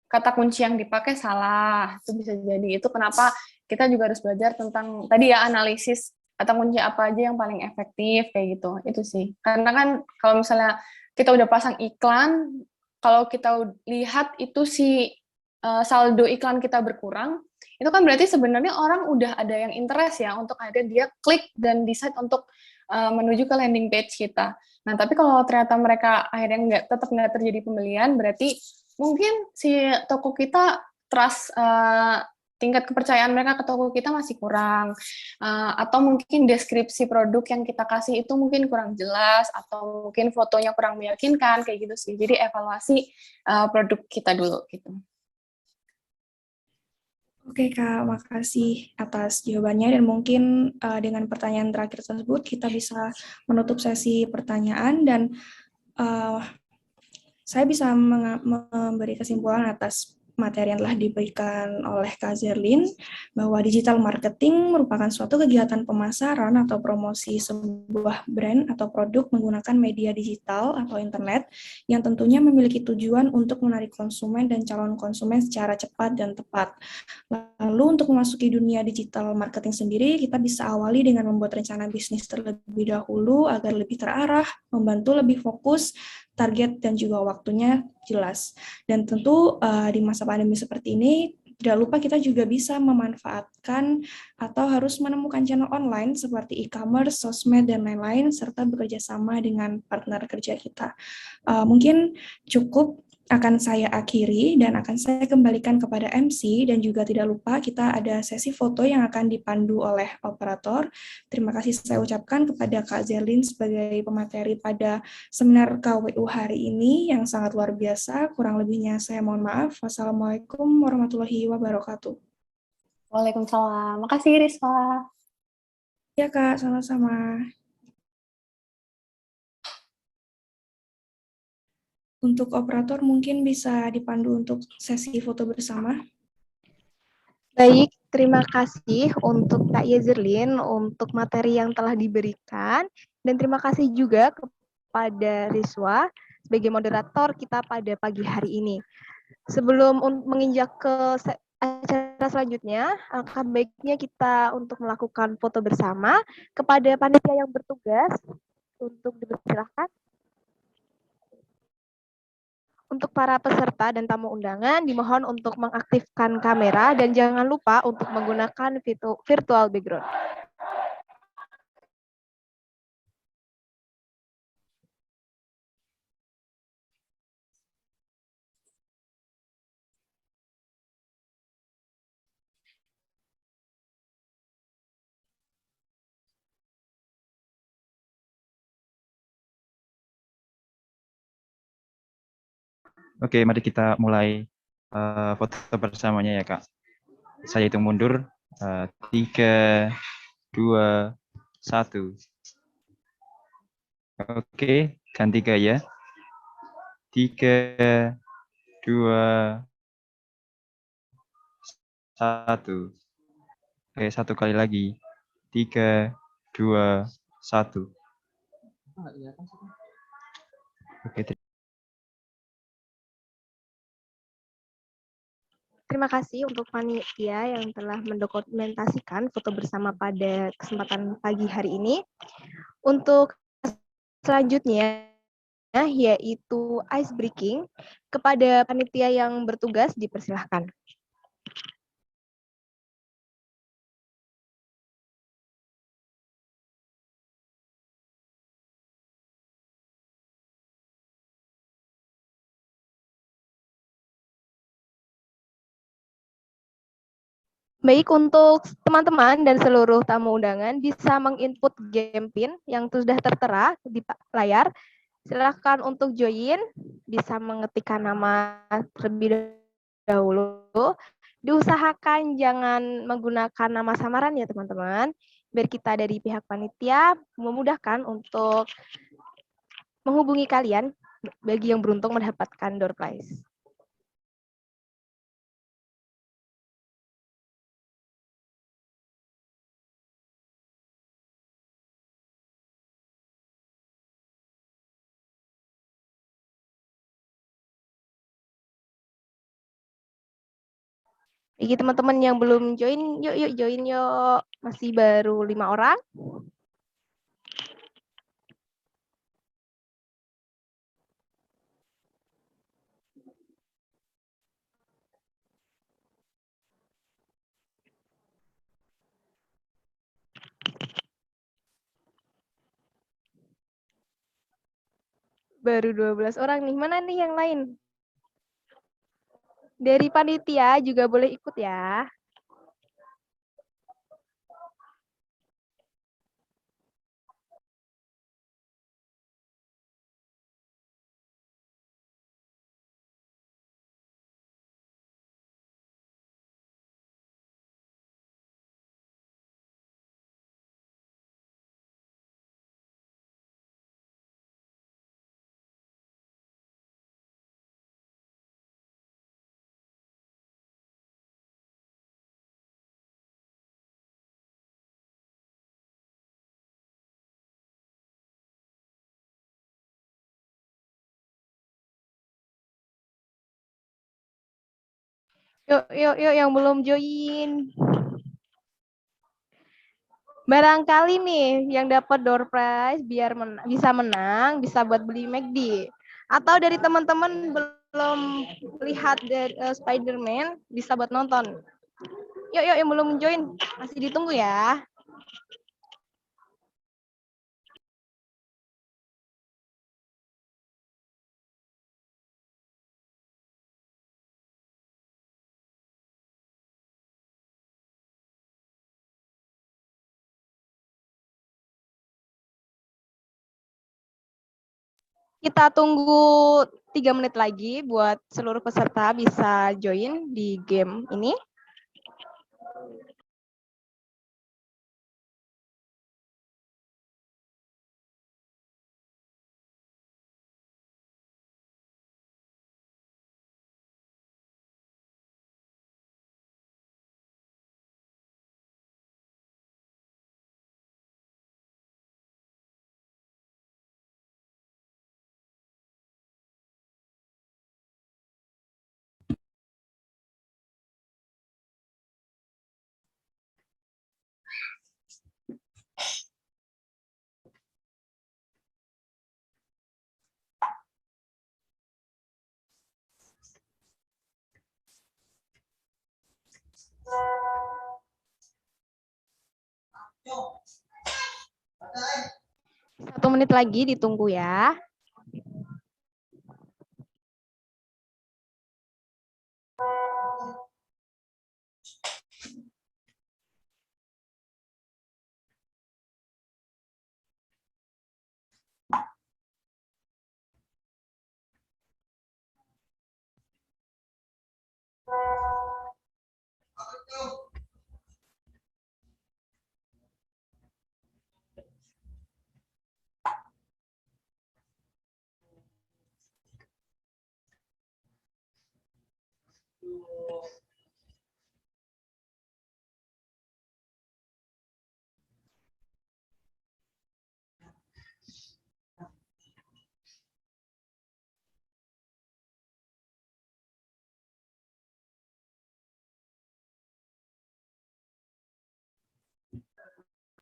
kata kunci yang dipakai salah, itu bisa jadi. Itu kenapa kita juga harus belajar tentang tadi ya, analisis kata kunci apa aja yang paling efektif kayak gitu. Itu sih, karena kan kalau misalnya kita udah pasang iklan, kalau kita lihat itu si saldo iklan kita berkurang, itu kan berarti sebenarnya orang udah ada yang interest ya untuk akhirnya dia klik dan decide untuk menuju ke landing page kita. Nah, tapi kalau ternyata mereka akhirnya tetap nggak terjadi pembelian, berarti mungkin si toko kita trust, tingkat kepercayaan mereka ke toko kita masih kurang, atau mungkin deskripsi produk yang kita kasih itu mungkin kurang jelas, atau mungkin fotonya kurang meyakinkan, kayak gitu sih. Jadi evaluasi produk kita dulu gitu. Oke Kak, makasih atas jawabannya dan mungkin dengan pertanyaan terakhir tersebut kita bisa menutup sesi pertanyaan dan saya bisa memberi kesimpulan atas materi yang telah diberikan oleh Kak Zerlin, bahwa digital marketing merupakan suatu kegiatan pemasaran atau promosi sebuah brand atau produk menggunakan media digital atau internet yang tentunya memiliki tujuan untuk menarik konsumen dan calon konsumen secara cepat dan tepat. Lalu untuk memasuki dunia digital marketing sendiri, kita bisa awali dengan membuat rencana bisnis terlebih dahulu agar lebih terarah, membantu lebih fokus, target dan juga waktunya jelas. Dan tentu di masa pandemi seperti ini, tidak lupa kita juga bisa memanfaatkan atau harus menemukan channel online seperti e-commerce, sosmed, dan lain-lain, serta bekerja sama dengan partner kerja kita. Mungkin cukup akan saya akhiri dan akan saya kembalikan kepada MC, dan juga tidak lupa kita ada sesi foto yang akan dipandu oleh operator. Terima kasih saya ucapkan kepada Kak Zerlin sebagai pemateri pada seminar KWU hari ini yang sangat luar biasa. Kurang lebihnya saya mohon maaf. Wassalamualaikum warahmatullahi wabarakatuh. Waalaikumsalam. Makasih Rizwa. Ya Kak, sama-sama. Untuk operator mungkin bisa dipandu untuk sesi foto bersama. Baik, terima kasih untuk Kak Yezerlin untuk materi yang telah diberikan, dan terima kasih juga kepada Rizwa. sebagai moderator kita pada pagi hari ini. Sebelum menginjak ke acara selanjutnya, alangkah baiknya kita untuk melakukan foto bersama. Kepada panitia yang bertugas untuk dipersilahkan. Untuk para peserta dan tamu undangan, dimohon untuk mengaktifkan kamera dan jangan lupa untuk menggunakan virtual background. Oke, mari kita mulai foto bersamanya ya, Kak. Saya hitung mundur. 3, 2, 1. Oke, ganti gaya. 3, 2, 1. Oke, satu kali lagi. 3, 2, 1. Oke, Terima kasih untuk panitia yang telah mendokumentasikan foto bersama pada kesempatan pagi hari ini. Untuk selanjutnya, yaitu ice breaking, kepada panitia yang bertugas dipersilahkan. Baik, untuk teman-teman dan seluruh tamu undangan bisa menginput game pin yang sudah tertera di layar. Silakan untuk join, bisa mengetikkan nama terlebih dahulu. Diusahakan jangan menggunakan nama samaran ya teman-teman, biar kita dari pihak panitia memudahkan untuk menghubungi kalian bagi yang beruntung mendapatkan door prize. Bagi teman-teman yang belum join, yuk join yuk. Masih baru 5 orang. Baru 12 orang nih. Mana nih yang lain? Dari panitia juga boleh ikut ya. Yuk yang belum join. Barangkali nih yang dapat door prize biar bisa menang, bisa buat beli McD. Atau dari teman-teman belum lihat Spider-Man, bisa buat nonton. Yuk yang belum join, masih ditunggu ya. Kita tunggu 3 menit lagi buat seluruh peserta bisa join di game ini. 1 menit lagi ditunggu ya.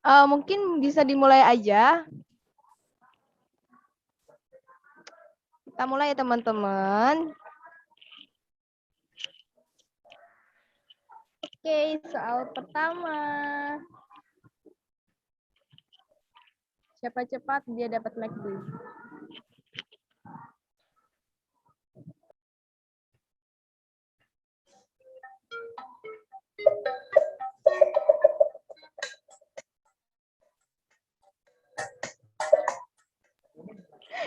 Mungkin bisa dimulai aja. Kita mulai ya teman-teman. Oke, soal pertama. Siapa cepat dia dapat McD.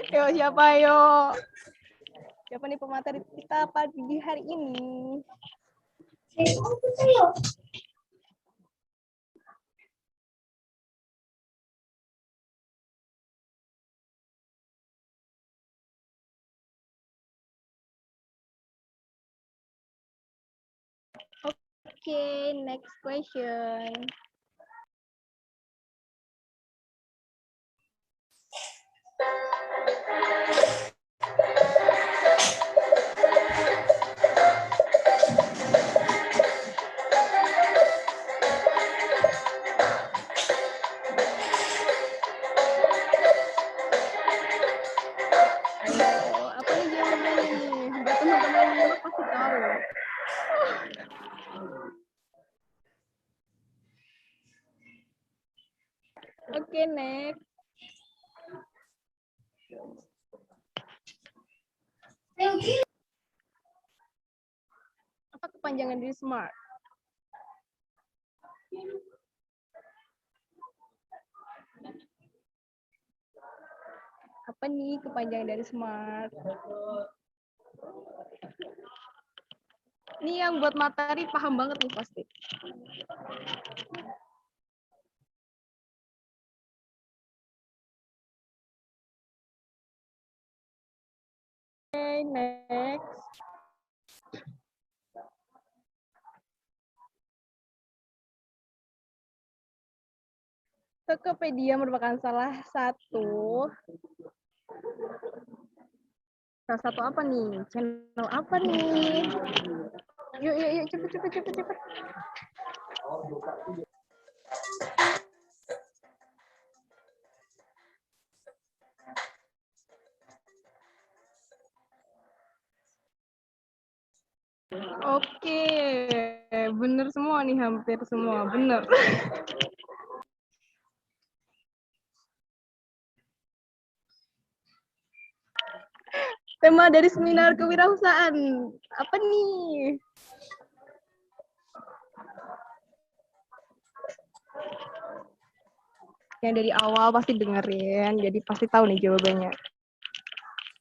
Yuk, siapa yuk? Siapa nih pemateri kita pagi hari ini? Okay, next question. Apa nih jawabannya nih? Buat teman-teman yang nyimak pasti tahu. Oke, next. Apa kepanjangan dari smart? Apa nih kepanjangan dari smart? Ini yang buat materi paham banget nih pasti. Okay, next. Tokopedia merupakan salah satu apa nih? Channel apa nih? Yuk, cepet. Oke, bener semua nih, hampir semua, bener. Tema dari seminar kewirausahaan, apa nih? Yang dari awal pasti dengerin, jadi pasti tahu nih jawabannya.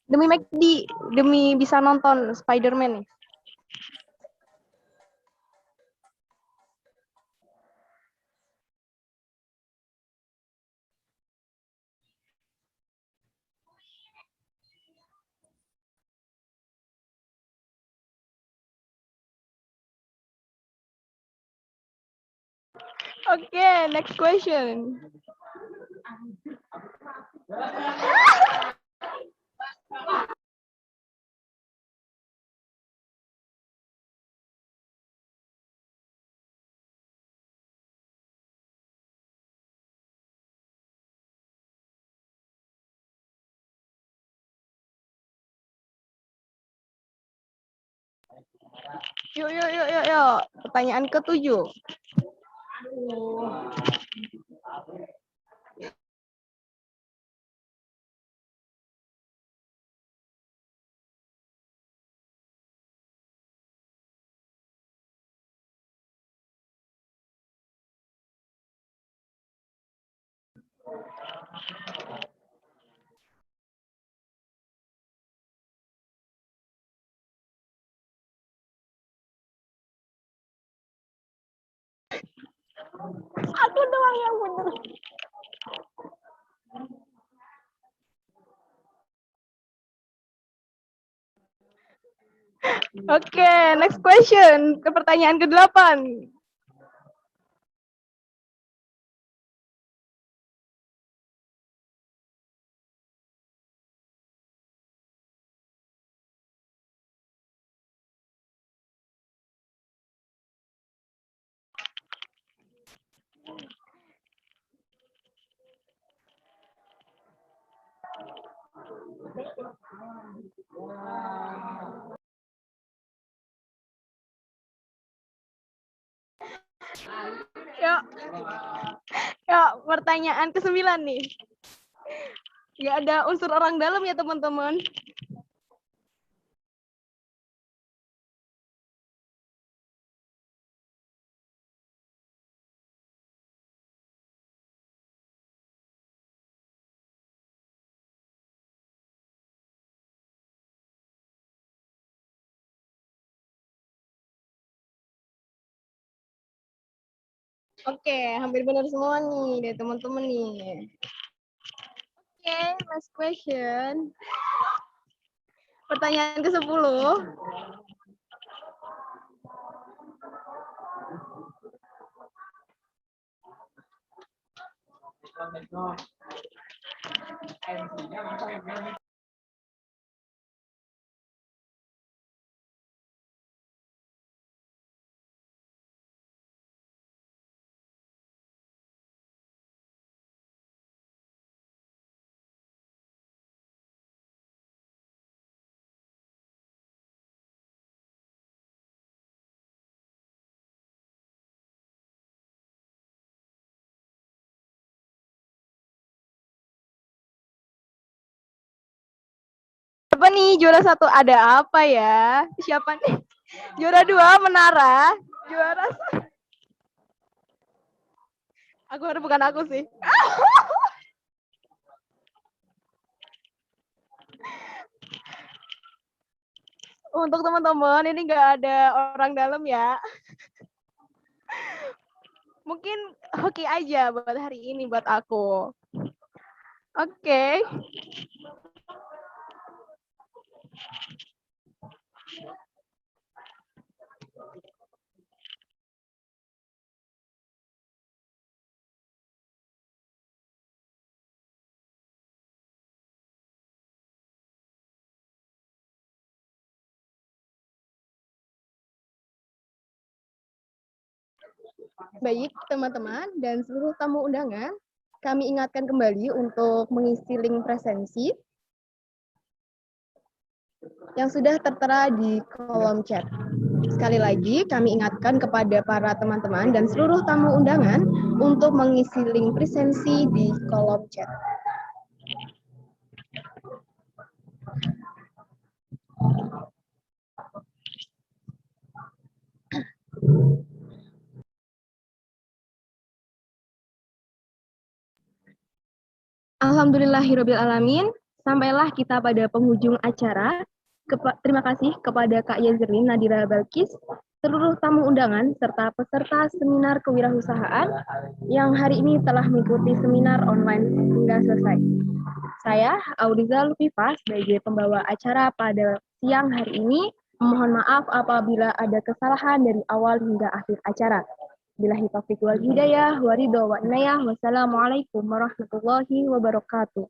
Demi McD, demi bisa nonton Spider-Man nih. Okay, next question. Yuk. Pertanyaan ke-7. Aku doang yang bener. Oke, next question. Ke pertanyaan ke-8. Yuk. Yuk, pertanyaan ke-9 nih. Nggak ada unsur orang dalam ya, teman-teman. Oke, hampir benar semua nih dari teman-teman nih. Oke, last question. Pertanyaan ke-10. Apa nih juara 1? Ada apa ya? Siapa nih? Juara 2 Menara. Juara 1. Aku harus bukan aku sih. Untuk teman-teman ini nggak ada orang dalam ya. Mungkin hoki aja buat hari ini buat aku. Oke. Baik, teman-teman dan seluruh tamu undangan, kami ingatkan kembali untuk mengisi link presensi yang sudah tertera di kolom chat. Sekali lagi, kami ingatkan kepada para teman-teman dan seluruh tamu undangan untuk mengisi link presensi di kolom chat. Alhamdulillahirrabbilalamin, sampailah kita pada penghujung acara. Terima kasih kepada Kak Yazrin Nadira Balkis, seluruh tamu undangan, serta peserta seminar kewirausahaan yang hari ini telah mengikuti seminar online hingga selesai. Saya, Auriza Lupifa, sebagai pembawa acara pada siang hari ini, mohon maaf apabila ada kesalahan dari awal hingga akhir acara. Billahi taufiq wal hidayah, wa ridho wa inayah, wassalamualaikum warahmatullahi wabarakatuh.